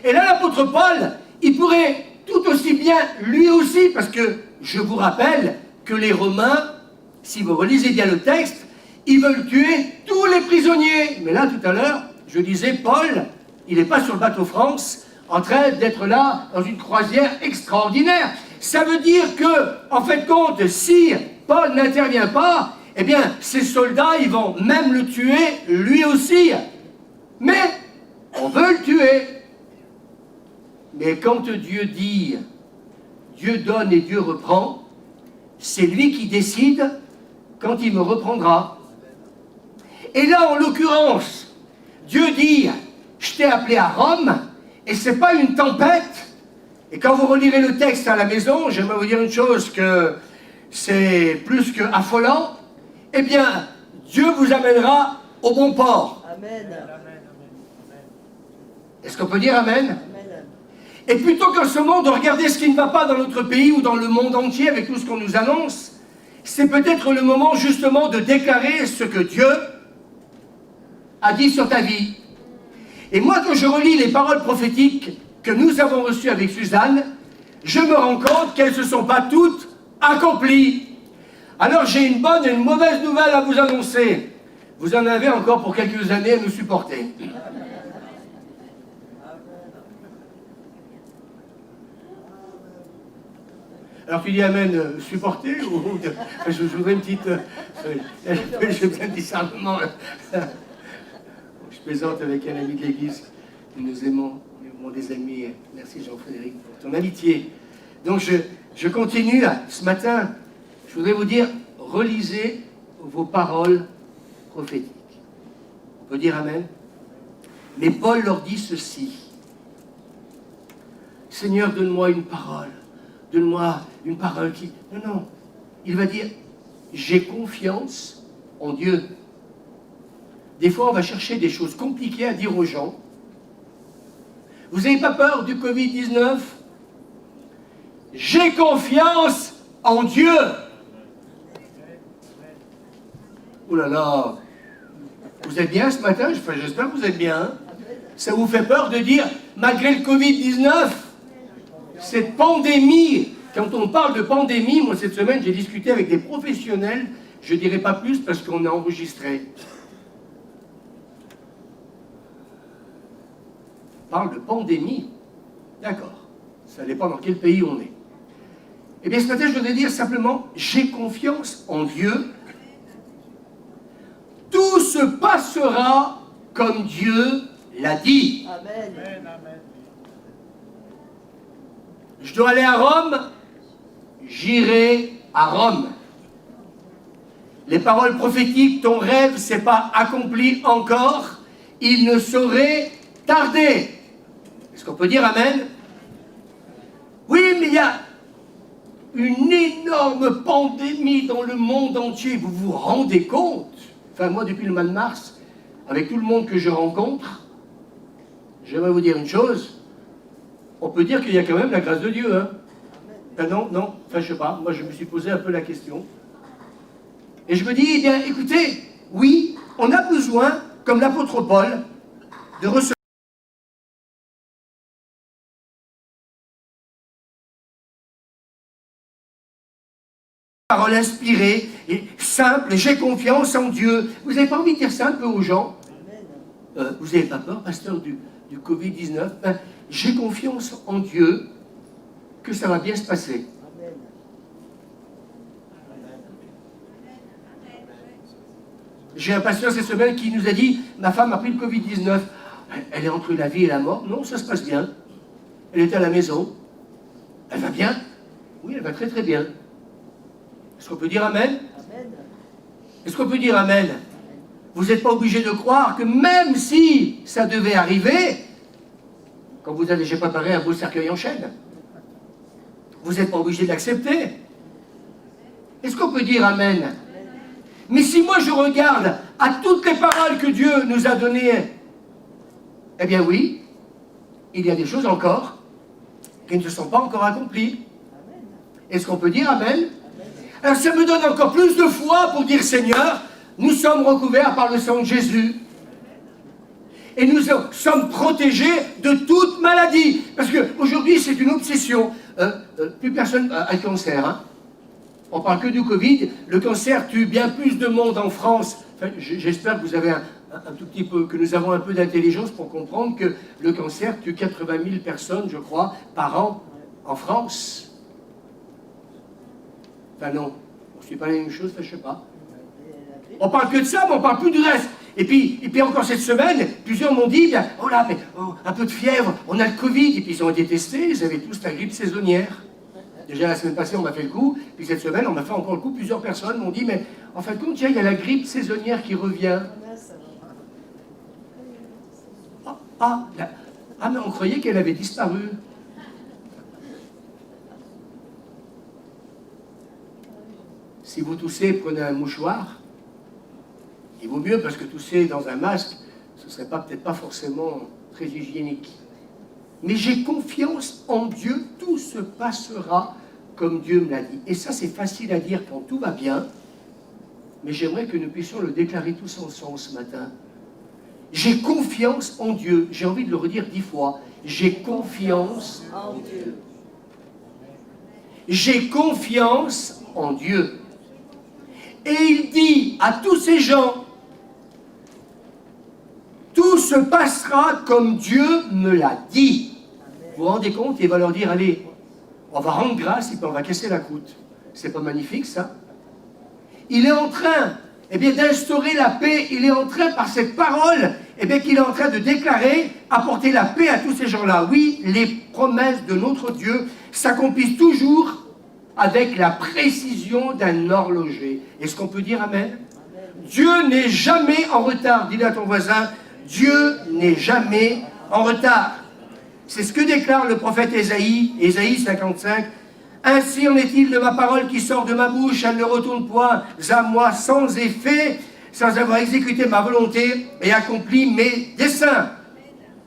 Et là, l'apôtre Paul, il pourrait tout aussi bien, lui aussi, parce que je vous rappelle que les Romains, si vous relisez bien le texte, ils veulent tuer tous les prisonniers. Mais là, tout à l'heure, je disais, Paul, il n'est pas sur le bateau France, en train d'être là dans une croisière extraordinaire. Ça veut dire que, en fait compte, si Paul n'intervient pas, eh bien, ces soldats, ils vont même le tuer, lui aussi. Mais, on veut le tuer. Mais quand Dieu dit, Dieu donne et Dieu reprend, c'est lui qui décide quand il me reprendra. Et là, en l'occurrence, Dieu dit, je t'ai appelé à Rome, et ce n'est pas une tempête. Et quand vous relirez le texte à la maison, j'aimerais vous dire une chose, que c'est plus que affolant. Eh bien, Dieu vous amènera au bon port. Amen. Est-ce qu'on peut dire Amen? Amen. Et plutôt qu'en ce moment de regarder ce qui ne va pas dans notre pays ou dans le monde entier avec tout ce qu'on nous annonce, c'est peut-être le moment justement de déclarer ce que Dieu a dit sur ta vie. Et moi, quand je relis les paroles prophétiques que nous avons reçues avec Suzanne, je me rends compte qu'elles ne se sont pas toutes accomplies. Alors j'ai une bonne et une mauvaise nouvelle à vous annoncer. Vous en avez encore pour quelques années à nous supporter. Alors tu dis Amen, supporter ou je voudrais une petite... j'ai besoin de discernement. Je plaisante avec un ami de l'église. Nous aimons des amis. Merci Jean-Frédéric pour ton amitié. Donc je continue ce matin. Je voudrais vous dire, relisez vos paroles prophétiques. On peut dire Amen? Mais Paul leur dit ceci. Seigneur, donne-moi une parole. Donne-moi une parole qui... Non. Il va dire, j'ai confiance en Dieu. Des fois, on va chercher des choses compliquées à dire aux gens. Vous n'avez pas peur du Covid-19? J'ai confiance en Dieu. Oh là là. Vous êtes bien ce matin? Enfin, j'espère que vous êtes bien. Hein? Ça vous fait peur de dire, malgré le Covid-19, cette pandémie, quand on parle de pandémie, moi cette semaine j'ai discuté avec des professionnels, je ne dirai pas plus parce qu'on a enregistré. On parle de pandémie. D'accord. Ça dépend dans quel pays on est. Eh bien ce matin je voudrais dire simplement, j'ai confiance en Dieu. Tout se passera comme Dieu l'a dit. Amen. Je dois aller à Rome, j'irai à Rome. Les paroles prophétiques, ton rêve s'est pas accompli encore, il ne saurait tarder. Est-ce qu'on peut dire Amen? Oui, mais il y a une énorme pandémie dans le monde entier, vous vous rendez compte? Enfin, moi, depuis le mois de mars, avec tout le monde que je rencontre, j'aimerais vous dire une chose, on peut dire qu'il y a quand même la grâce de Dieu. Hein? Ben non, enfin je sais pas, moi je me suis posé un peu la question. Et je me dis, eh bien écoutez, oui, on a besoin, comme l'apôtre Paul, de recevoir une parole inspirée et simple, et j'ai confiance en Dieu. Vous n'avez pas envie de dire ça un peu aux gens? Vous n'avez pas peur, pasteur, du Covid-19? Ben, j'ai confiance en Dieu que ça va bien se passer. Amen. J'ai un pasteur cette semaine qui nous a dit, ma femme a pris le Covid-19. Elle est entre la vie et la mort. Non, ça se passe bien. Elle est à la maison. Elle va bien? Oui, elle va très très bien. Est-ce qu'on peut dire Amen? Amen. Est-ce qu'on peut dire Amen? Vous n'êtes pas obligé de croire que même si ça devait arriver, quand vous allez, j'ai préparé un beau cercueil en chêne, vous n'êtes pas obligé de l'accepter. Est-ce qu'on peut dire Amen? Mais si moi je regarde à toutes les paroles que Dieu nous a données, eh bien oui, il y a des choses encore qui ne se sont pas encore accomplies. Est-ce qu'on peut dire Amen? Alors ça me donne encore plus de foi pour dire Seigneur, nous sommes recouverts par le sang de Jésus. Et nous sommes protégés de toute maladie. Parce qu'aujourd'hui, c'est une obsession. Plus personne a le cancer. Hein. On parle que du Covid. Le cancer tue bien plus de monde en France. Enfin, j'espère que vous avez un tout petit peu, que nous avons un peu d'intelligence pour comprendre que le cancer tue 80 000 personnes, je crois, par an en France. Enfin non, on ne fait pas la même chose, enfin, je ne sais pas. On parle que de ça, mais on parle plus du reste. Et puis encore cette semaine, plusieurs m'ont dit, bien, oh là, mais un peu de fièvre, on a le Covid. Et puis ils ont été testés, ils avaient tous la grippe saisonnière. Déjà la semaine passée, on m'a fait le coup. Puis cette semaine, on m'a fait encore le coup. Plusieurs personnes m'ont dit, mais en fin de compte, tiens, il y a la grippe saisonnière qui revient. Mais on croyait qu'elle avait disparu. Si vous toussez, prenez un mouchoir. Il vaut mieux parce que tousser dans un masque, ce ne serait peut-être pas forcément très hygiénique. Mais j'ai confiance en Dieu, tout se passera comme Dieu me l'a dit. Et ça, c'est facile à dire quand tout va bien, mais j'aimerais que nous puissions le déclarer tous ensemble ce matin. J'ai confiance en Dieu. J'ai envie de le redire 10 fois. J'ai confiance en Dieu. J'ai confiance en Dieu. Et il dit à tous ces gens, tout se passera comme Dieu me l'a dit. Vous vous rendez compte? Il va leur dire, allez, on va rendre grâce et puis on va casser la croûte. C'est pas magnifique ça? Il est en train, d'instaurer la paix. Il est en train, par cette parole, qu'il est en train de déclarer, apporter la paix à tous ces gens-là. Oui, les promesses de notre Dieu s'accomplissent toujours avec la précision d'un horloger. Est-ce qu'on peut dire Amen? Dieu n'est jamais en retard. Dis-le à ton voisin, Dieu n'est jamais en retard. C'est ce que déclare le prophète Ésaïe, Ésaïe 55. Ainsi en est-il de ma parole qui sort de ma bouche, elle ne retourne point à moi sans effet, sans avoir exécuté ma volonté et accompli mes desseins.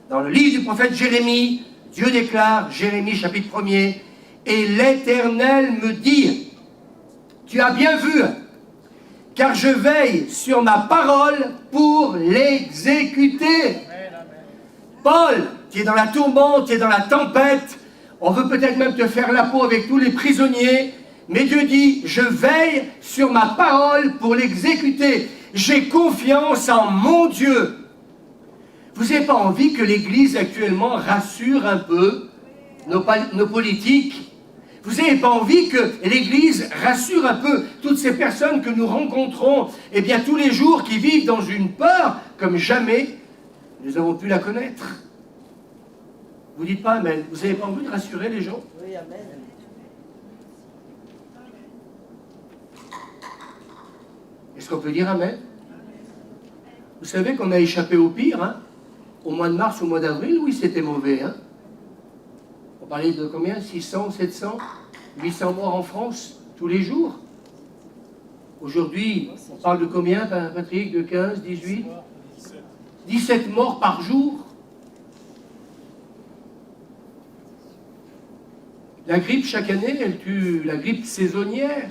Dans le livre du prophète Jérémie, Dieu déclare, Jérémie chapitre 1er, et l'Éternel me dit, tu as bien vu, car je veille sur ma parole pour l'exécuter. Paul, tu es dans la tourmente, tu es dans la tempête, on veut peut-être même te faire la peau avec tous les prisonniers, mais Dieu dit, je veille sur ma parole pour l'exécuter. J'ai confiance en mon Dieu. Vous n'avez pas envie que l'Église actuellement rassure un peu nos politiques? Vous n'avez pas envie que l'Église rassure un peu toutes ces personnes que nous rencontrons, eh bien tous les jours, qui vivent dans une peur comme jamais nous avons pu la connaître? Vous dites pas amen. Vous n'avez pas envie de rassurer les gens? Oui, amen. Est-ce qu'on peut dire amen? Vous savez qu'on a échappé au pire, hein? Au mois de mars, au mois d'avril, oui, c'était mauvais, hein? On parlait de combien? 600, 700, 800 morts en France, tous les jours. Aujourd'hui, on parle de combien, Patrick? De 15, 18? 17 morts par jour. La grippe, chaque année, elle tue, la grippe saisonnière.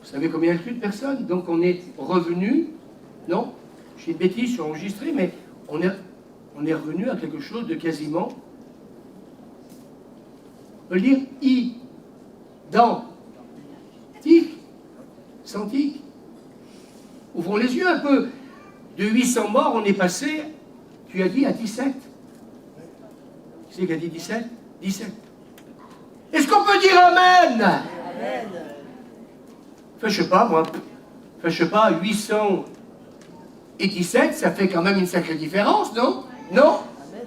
Vous savez combien elle tue de personnes? Donc on est revenu, non, j'ai une bêtise, je suis enregistré, mais on est revenu à quelque chose de quasiment, on peut le dire, identique, identique. Ouvrons les yeux un peu. De 800 morts, on est passé, tu as dit, à 17. Qui c'est qui a dit 17? 17. Est-ce qu'on peut dire amen? Amen. Enfin, je sais pas, moi. Enfin, je sais pas, 800 et 17, ça fait quand même une sacrée différence, non? Non? Amen.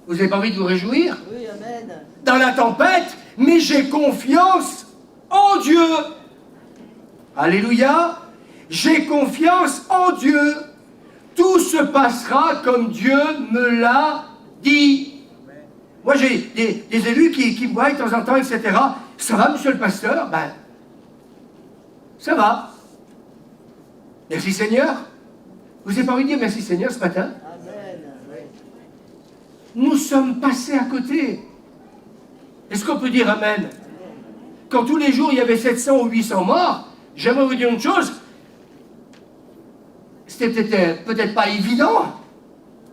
Vous n'avez pas envie de vous réjouir? Oui, amen. Dans la tempête, mais j'ai confiance en Dieu. Alléluia. J'ai confiance en Dieu. Tout se passera comme Dieu me l'a dit. Moi, j'ai des élus qui me voient de temps en temps, etc. Ça va, monsieur le pasteur? Ben, ça va. Merci Seigneur. Vous n'avez pas envie de dire merci Seigneur ce matin? Amen. Nous sommes passés à côté. Est-ce qu'on peut dire amen? Quand tous les jours il y avait 700 ou 800 morts, j'aimerais vous dire une chose. C'était peut-être pas évident.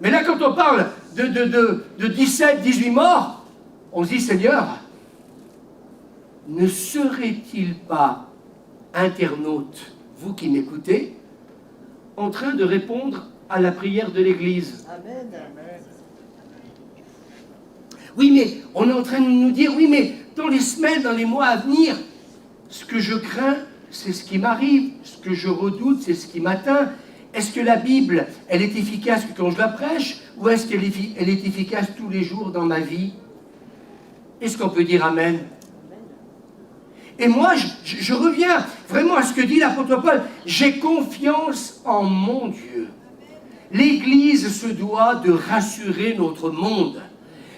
Mais là, quand on parle de 17, 18 morts, on se dit, Seigneur, ne serait-il pas, internaute, vous qui m'écoutez, en train de répondre à la prière de l'Église? Amen. Oui, mais on est en train de nous dire, oui, mais dans les semaines, dans les mois à venir, ce que je crains, c'est ce qui m'arrive. Ce que je redoute, c'est ce qui m'atteint. Est-ce que la Bible, elle est efficace quand je la prêche, ou est-ce qu'elle est efficace tous les jours dans ma vie? Est-ce qu'on peut dire amen? Et moi, je reviens vraiment à ce que dit l'apôtre Paul. J'ai confiance en mon Dieu. L'Église se doit de rassurer notre monde.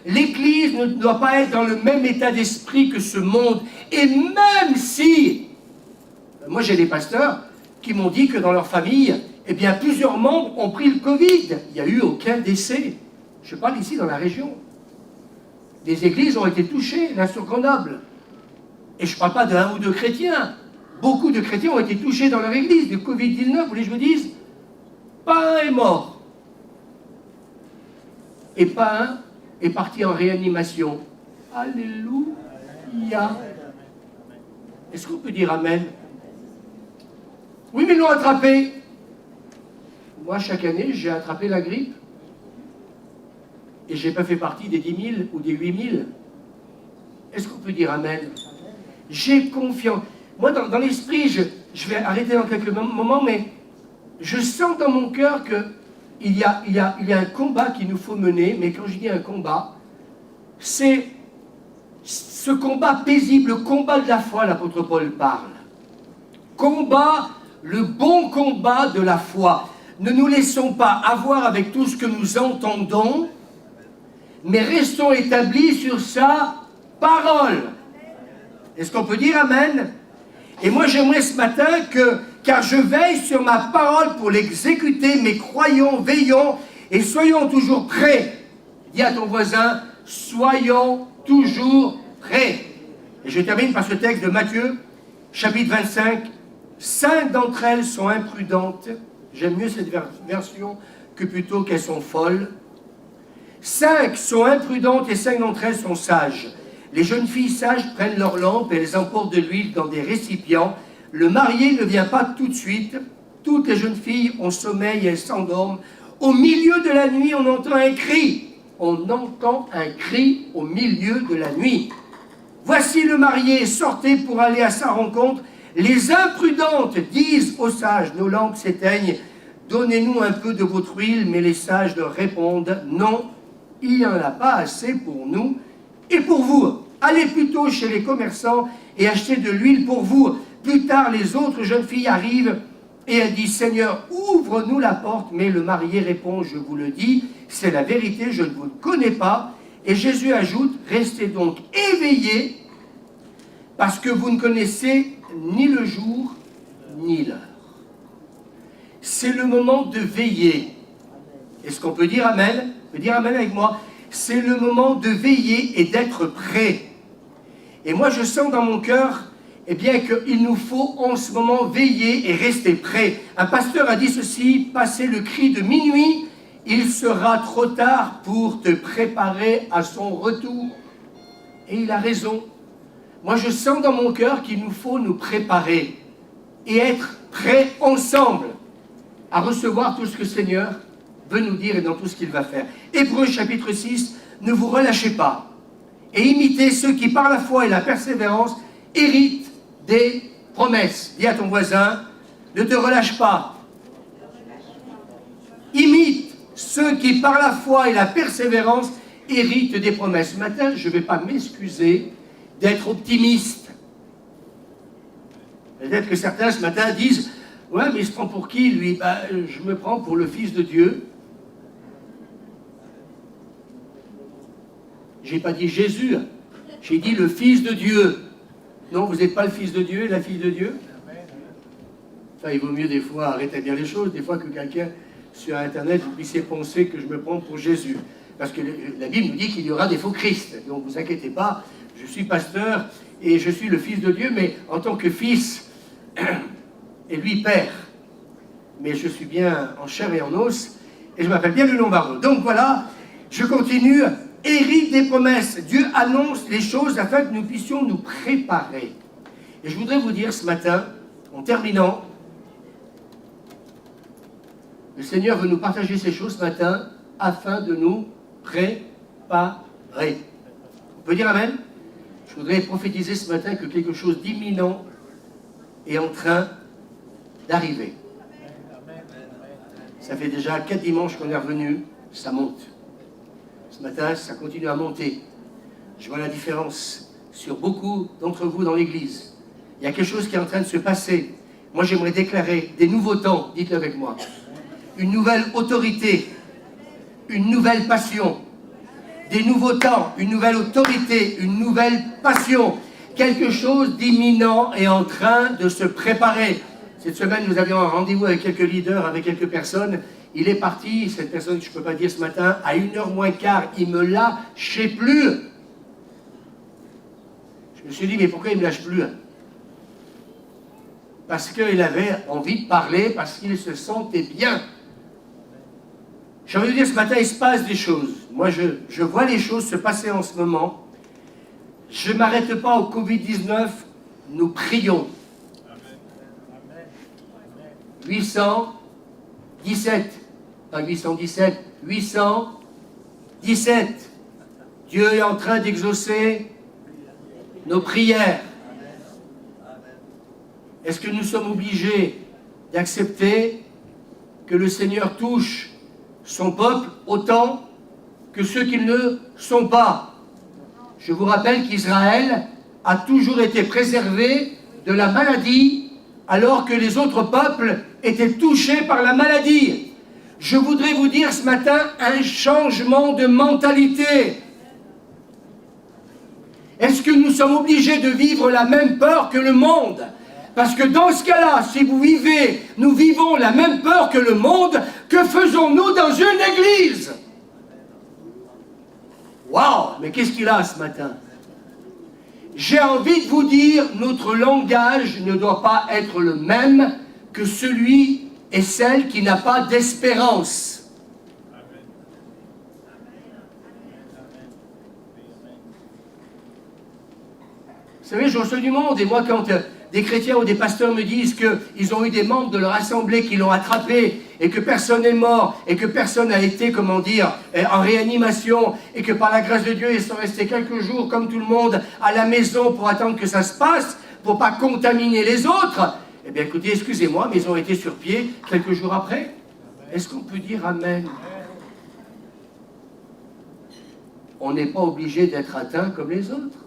L'Église ne doit pas être dans le même état d'esprit que ce monde. Et même si, moi j'ai des pasteurs qui m'ont dit que dans leur famille, eh bien plusieurs membres ont pris le Covid. Il n'y a eu aucun décès. Je parle ici dans la région. Des églises ont été touchées, là sur Grenoble. Et je ne parle pas d'un ou deux chrétiens. Beaucoup de chrétiens ont été touchés dans leur église du Covid-19, vous voulez que je vous dise? Pas un est mort. Et pas un est parti en réanimation. Alléluia. Est-ce qu'on peut dire amen? Oui, mais ils l'ont attrapé. Moi, chaque année, j'ai attrapé la grippe. Et je n'ai pas fait partie des 10 000 ou des 8 000. Est-ce qu'on peut dire amen? J'ai confiance. Moi, dans l'esprit, je vais arrêter dans quelques moments, mais je sens dans mon cœur qu'il y a un combat qu'il nous faut mener. Mais quand je dis un combat, c'est ce combat paisible, le combat de la foi, l'apôtre Paul parle. Combat, le bon combat de la foi. Ne nous laissons pas avoir avec tout ce que nous entendons, mais restons établis sur sa parole. Est-ce qu'on peut dire amen? Et moi j'aimerais ce matin car je veille sur ma parole pour l'exécuter, mais croyons, veillons et soyons toujours prêts. Dis à ton voisin, soyons toujours prêts. Et je termine par ce texte de Matthieu, chapitre 25, 5 d'entre elles sont imprudentes. J'aime mieux cette version que plutôt qu'elles sont folles. 5 sont imprudentes et 5 d'entre elles sont sages. Les jeunes filles sages prennent leurs lampes et elles emportent de l'huile dans des récipients. Le marié ne vient pas tout de suite. Toutes les jeunes filles ont sommeil et elles s'endorment. Au milieu de la nuit, on entend un cri. On entend un cri au milieu de la nuit. Voici le marié, sortez pour aller à sa rencontre. Les imprudentes disent aux sages, nos lampes s'éteignent, donnez-nous un peu de votre huile, mais les sages leur répondent, non, il n'y en a pas assez pour nous et pour vous. Allez plutôt chez les commerçants et achetez de l'huile pour vous. Plus tard, les autres jeunes filles arrivent et elles disent, Seigneur, ouvre-nous la porte. Mais le marié répond, je vous le dis, c'est la vérité, je ne vous connais pas. Et Jésus ajoute, restez donc éveillés, parce que vous ne connaissez ni le jour, ni l'heure. C'est le moment de veiller. Est-ce qu'on peut dire Amen? On peut dire Amen avec moi? C'est le moment de veiller et d'être prêt. Et moi, je sens dans mon cœur, eh bien, qu'il nous faut en ce moment veiller et rester prêt. Un pasteur a dit ceci, passé le cri de minuit, il sera trop tard pour te préparer à son retour. Et il a raison. Moi, je sens dans mon cœur qu'il nous faut nous préparer et être prêts ensemble à recevoir tout ce que le Seigneur veut nous dire et dans tout ce qu'il va faire. Hébreux chapitre 6, ne vous relâchez pas et imitez ceux qui, par la foi et la persévérance, héritent des promesses. Dis à ton voisin, ne te relâche pas. Imite ceux qui, par la foi et la persévérance, héritent des promesses. Ce matin, je ne vais pas m'excuser d'être optimiste. Peut-être que certains ce matin disent, ouais, mais il se prend pour qui, lui? Je me prends pour le Fils de Dieu. Je n'ai pas dit Jésus, j'ai dit le Fils de Dieu. Non, vous n'êtes pas le Fils de Dieu et la fille de Dieu? Enfin, il vaut mieux des fois arrêter bien les choses, des fois que quelqu'un sur Internet vous puissiez penser que je me prends pour Jésus. Parce que la Bible nous dit qu'il y aura des faux Christ. Donc, vous inquiétez pas, je suis pasteur et je suis le Fils de Dieu, mais en tant que fils, et lui père. Mais je suis bien en chair et en os, et je m'appelle bien le Lombardot. Donc voilà, je continue. Hérite des promesses. Dieu annonce les choses afin que nous puissions nous préparer. Et je voudrais vous dire ce matin, en terminant, le Seigneur veut nous partager ces choses ce matin afin de nous préparer. On peut dire Amen? Je voudrais prophétiser ce matin que quelque chose d'imminent est en train d'arriver. Ça fait déjà 4 dimanches qu'on est revenu, ça monte. Ce matin, ça continue à monter. Je vois la différence sur beaucoup d'entre vous dans l'église. Il y a quelque chose qui est en train de se passer. Moi, j'aimerais déclarer des nouveaux temps, dites-le avec moi. Une nouvelle autorité, une nouvelle passion. Des nouveaux temps, une nouvelle autorité, une nouvelle passion. Quelque chose d'imminent est en train de se préparer. Cette semaine, nous avions un rendez-vous avec quelques leaders, avec quelques personnes. Il est parti, cette personne que je ne peux pas dire ce matin, à 1h moins quart, il ne me lâchait plus. Je me suis dit, mais pourquoi il ne me lâche plus? Parce qu'il avait envie de parler, parce qu'il se sentait bien. J'ai envie de dire, ce matin, il se passe des choses. Moi, je vois les choses se passer en ce moment. Je ne m'arrête pas au Covid-19, nous prions. 817, pas 817, 817. Dieu est en train d'exaucer nos prières. Est-ce que nous sommes obligés d'accepter que le Seigneur touche son peuple autant que ceux qui ne sont pas? Je vous rappelle qu'Israël a toujours été préservé de la maladie alors que les autres peuples étaient touchés par la maladie. Je voudrais vous dire ce matin un changement de mentalité. Est-ce que nous sommes obligés de vivre la même peur que le monde? Parce que dans ce cas-là, si vous vivez, nous vivons la même peur que le monde, que faisons-nous dans une église? Waouh! Mais qu'est-ce qu'il a ce matin? j'ai envie de vous dire, notre langage ne doit pas être le même que celui et celle qui n'a pas d'espérance. Vous savez, je reçois du monde, et moi, quand des chrétiens ou des pasteurs me disent qu'ils ont eu des membres de leur assemblée qui l'ont attrapé, et que personne n'est mort, et que personne n'a été, comment dire, en réanimation, et que par la grâce de Dieu, ils sont restés quelques jours, comme tout le monde, à la maison pour attendre que ça se passe, pour ne pas contaminer les autres, eh bien écoutez, excusez-moi, mais ils ont été sur pied quelques jours après. Est-ce qu'on peut dire Amen? On n'est pas obligé d'être atteint comme les autres.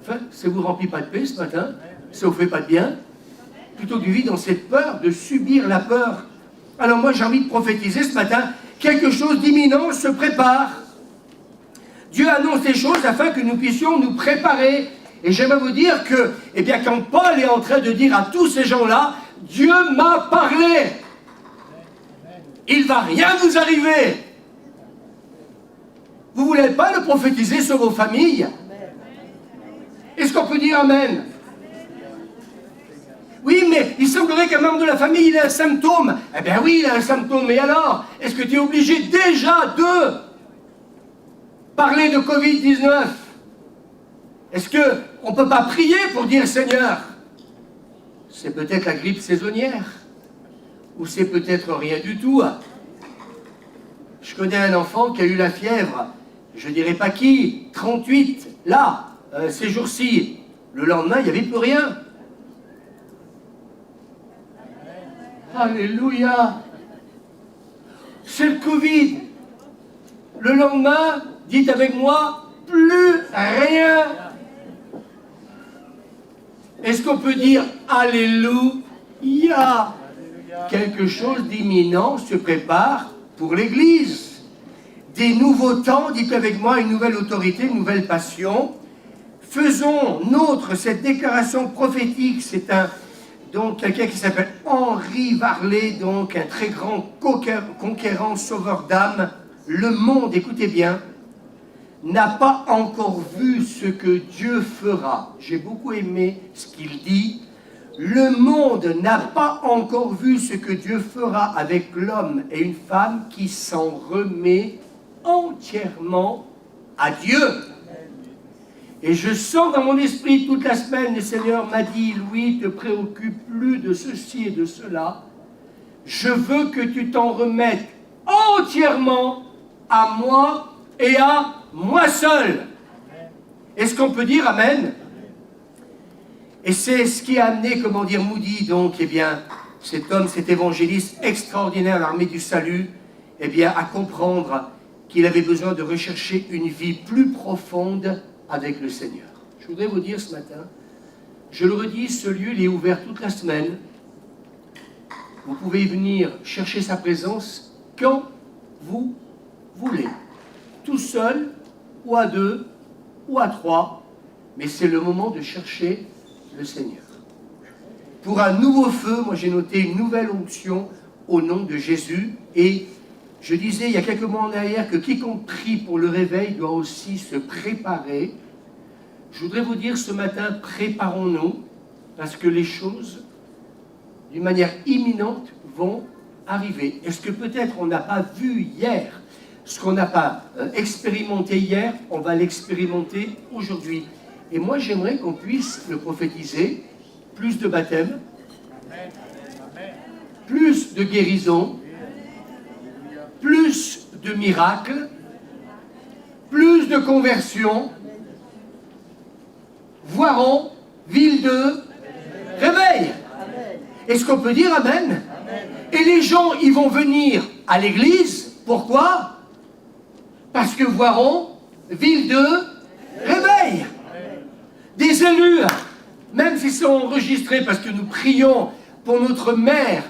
Enfin, ça ne vous remplit pas de paix ce matin, ça ne vous fait pas de bien, plutôt que de vivre dans cette peur, de subir la peur. Alors moi j'ai envie de prophétiser ce matin, quelque chose d'imminent se prépare. Dieu annonce les choses afin que nous puissions nous préparer. Et j'aimerais vous dire que, eh bien, quand Paul est en train de dire à tous ces gens-là, Dieu m'a parlé, il ne va rien vous arriver. Vous ne voulez pas le prophétiser sur vos familles? Est-ce qu'on peut dire Amen? Oui, mais il semblerait qu'un membre de la famille ait un symptôme. Eh bien oui, il a un symptôme. Et alors, est-ce que tu es obligé déjà de parler de Covid-19? Est-ce qu'on ne peut pas prier pour dire Seigneur, c'est peut-être la grippe saisonnière, ou c'est peut-être rien du tout. Je connais un enfant qui a eu la fièvre, je ne dirais pas qui, 38, là, ces jours-ci. Le lendemain, il n'y avait plus rien. Alléluia. C'est le Covid. Le lendemain, dites avec moi, plus rien. Est-ce qu'on peut dire Alléluia? Quelque chose d'imminent se prépare pour l'Église. Des nouveaux temps, dites avec moi, une nouvelle autorité, une nouvelle passion. Faisons nôtre cette déclaration prophétique. C'est donc quelqu'un qui s'appelle Henri Varley, donc un très grand conquérant, sauveur d'âme. Le monde, écoutez bien, n'a pas encore vu ce que Dieu fera. J'ai beaucoup aimé ce qu'il dit. Le monde n'a pas encore vu ce que Dieu fera avec l'homme et une femme qui s'en remet entièrement à Dieu. Et je sens dans mon esprit toute la semaine, le Seigneur m'a dit, Louis, ne te préoccupe plus de ceci et de cela. Je veux que tu t'en remettes entièrement à moi et à moi seul. Est-ce qu'on peut dire Amen? Et c'est ce qui a amené, comment dire, Moody, donc, eh bien, cet homme, cet évangéliste extraordinaire, l'armée du salut, eh bien, à comprendre qu'il avait besoin de rechercher une vie plus profonde avec le Seigneur. Je voudrais vous dire ce matin, je le redis, ce lieu, il est ouvert toute la semaine. Vous pouvez venir chercher sa présence quand vous voulez. Tout seul, ou à deux, ou à trois, mais c'est le moment de chercher le Seigneur. Pour un nouveau feu, moi j'ai noté une nouvelle onction au nom de Jésus, et je disais il y a quelques mois en arrière que quiconque prie pour le réveil doit aussi se préparer. Je voudrais vous dire ce matin, préparons-nous, parce que les choses, d'une manière imminente, vont arriver. Est-ce que peut-être on n'a pas vu hier ce qu'on n'a pas expérimenté hier, on va l'expérimenter aujourd'hui. Et moi, j'aimerais qu'on puisse le prophétiser, plus de baptême, plus de guérison, plus de miracles, plus de conversion. Voiron, ville de réveil. Est-ce qu'on peut dire Amen? Et les gens, ils vont venir à l'église. Pourquoi? Parce que Voiron, ville de réveil. Des élus, même s'ils sont enregistrés, parce que nous prions pour notre maire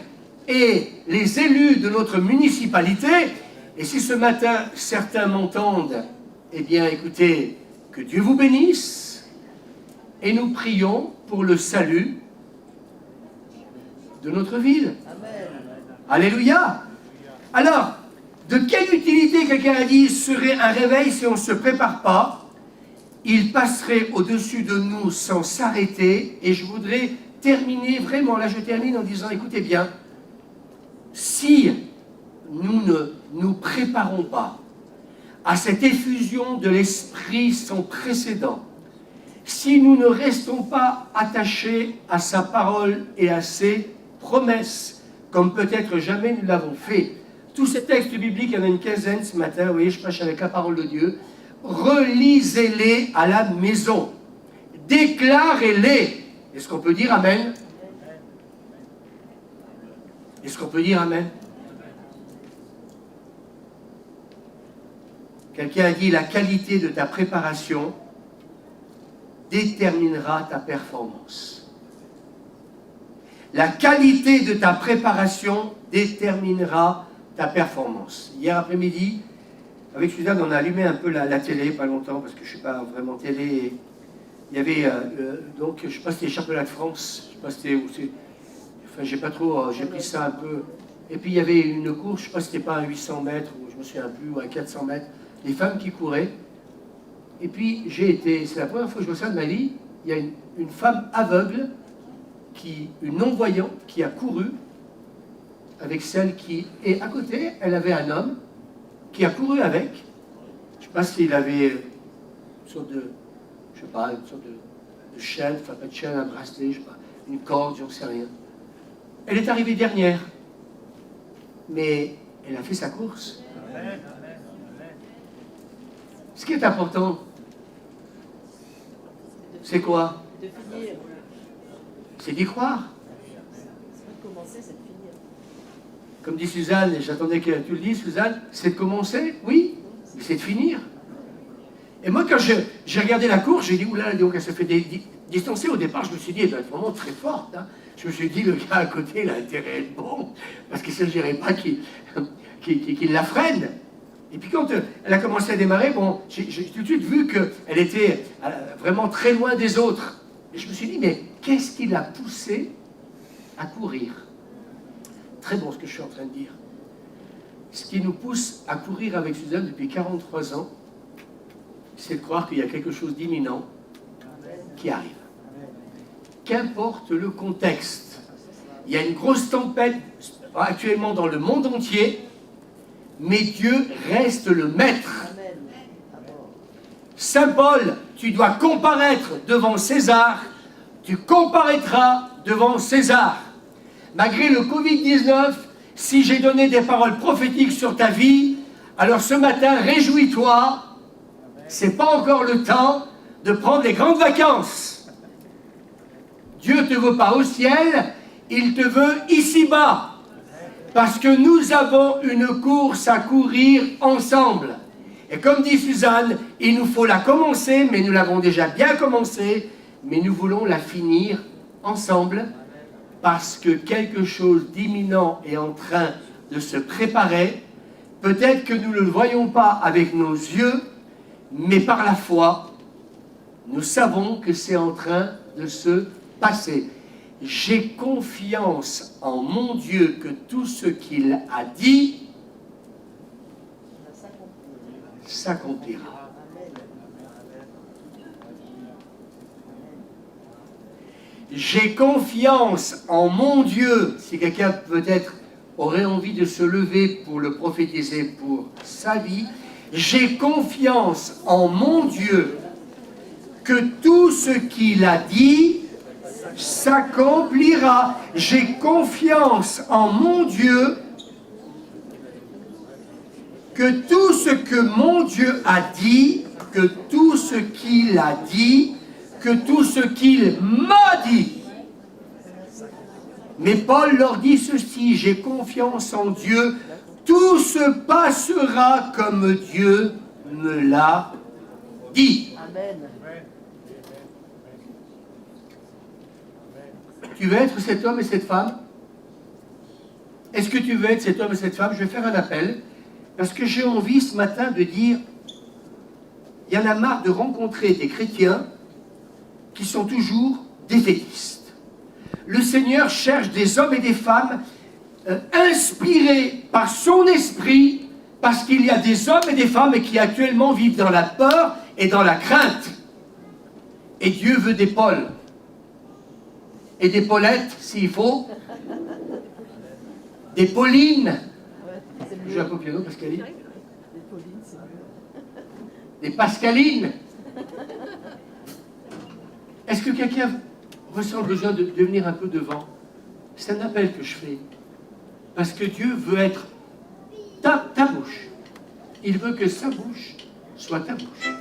et les élus de notre municipalité, et si ce matin certains m'entendent, eh bien écoutez, que Dieu vous bénisse, et nous prions pour le salut de notre ville. Amen. Alléluia. Alors, de quelle utilité, quelqu'un a dit, serait un réveil si on ne se prépare pas? il passerait au-dessus de nous sans s'arrêter. Et je voudrais terminer, vraiment, là je termine en disant, écoutez bien, si nous ne nous préparons pas à cette effusion de l'Esprit sans précédent, si nous ne restons pas attachés à sa parole et à ses promesses, comme peut-être jamais nous l'avons fait. Tous ces textes bibliques, il y en a une quinzaine ce matin, vous voyez, je prêche avec la parole de Dieu. Relisez-les à la maison. Déclarez-les. Est-ce qu'on peut dire Amen? Est-ce qu'on peut dire Amen? Quelqu'un a dit, la qualité de ta préparation déterminera ta performance. La qualité de ta préparation déterminera ta performance. Hier après-midi, avec Suzanne, on a allumé un peu la télé, pas longtemps, parce que je ne suis pas vraiment télé. Il y avait, donc, je ne sais pas si c'était les championnats de France, je ne sais pas si c'était, enfin, j'ai pas trop, j'ai pris ça un peu. Et puis il y avait une course, je ne sais pas si c'était pas à 800 mètres, ou je me souviens plus, ou à 400 mètres, les femmes qui couraient. Et puis j'ai été, c'est la première fois que je vois ça de ma vie, il y a une femme aveugle, une non-voyante, qui a couru avec celle qui est à côté. Elle avait un homme qui a couru avec. Je ne sais pas s'il avait une sorte de, je sais pas, une sorte de chaîne, enfin pas de chaîne, un bracelet, je sais pas, une corde, j'en sais rien. Elle est arrivée dernière, mais elle a fait sa course. Ce qui est important, c'est quoi? De finir. C'est d'y croire. C'est de commencer, c'est de finir. Comme dit Suzanne, et j'attendais que tu le dises, Suzanne, c'est de commencer, oui, mais c'est de finir. Et moi, quand j'ai regardé la course, j'ai dit, oulala, donc elle se fait distancer. Au départ, je me suis dit, elle doit être vraiment très forte. Hein. Je me suis dit, le gars à côté, il a intérêt à être bon, parce qu'il ne s'agirait pas qu'il la freine. Et puis quand elle a commencé à démarrer, bon, j'ai tout de suite vu qu'elle était vraiment très loin des autres. Et je me suis dit, mais qu'est-ce qui l'a poussé à courir? Très bon ce que je suis en train de dire. Ce qui nous pousse à courir avec Suzanne depuis 43 ans, c'est de croire qu'il y a quelque chose d'imminent qui arrive. Qu'importe le contexte. Il y a une grosse tempête actuellement dans le monde entier, mais Dieu reste le maître. Saint Paul, tu dois comparaître devant César, tu comparaîtras devant César. Malgré le Covid-19, si j'ai donné des paroles prophétiques sur ta vie, alors ce matin, réjouis-toi, c'est pas encore le temps de prendre les grandes vacances. Dieu ne te veut pas au ciel, il te veut ici-bas. Parce que nous avons une course à courir ensemble. Et comme dit Suzanne, il nous faut la commencer, mais nous l'avons déjà bien commencée, mais nous voulons la finir ensemble, parce que quelque chose d'imminent est en train de se préparer. Peut-être que nous ne le voyons pas avec nos yeux, mais par la foi, nous savons que c'est en train de se passer. J'ai confiance en mon Dieu que tout ce qu'il a dit s'accomplira. J'ai confiance en mon Dieu. Si quelqu'un peut-être aurait envie de se lever pour le prophétiser pour sa vie, j'ai confiance en mon Dieu que tout ce qu'il a dit s'accomplira. J'ai confiance en mon Dieu que tout ce que mon Dieu a dit, que tout ce qu'il a dit, que tout ce qu'il m'a dit. Mais Paul leur dit ceci, j'ai confiance en Dieu, tout se passera comme Dieu me l'a dit. Amen. Tu veux être cet homme et cette femme? Est-ce que tu veux être cet homme et cette femme? Je vais faire un appel, parce que j'ai envie ce matin de dire, il y en a marre de rencontrer des chrétiens qui sont toujours défaitistes. Le Seigneur cherche des hommes et des femmes inspirés par son esprit, parce qu'il y a des hommes et des femmes qui actuellement vivent dans la peur et dans la crainte. Et Dieu veut des Pauls. Et des Paulettes, s'il faut. Des Paulines. Ouais, c'est Tu mieux. joues un peu au piano, Pascaline? Les Paulines, c'est mieux. Des Pascalines. Est-ce que quelqu'un ressent le besoin de venir un peu devant? C'est un appel que je fais. Parce que Dieu veut être ta bouche. Il veut que sa bouche soit ta bouche.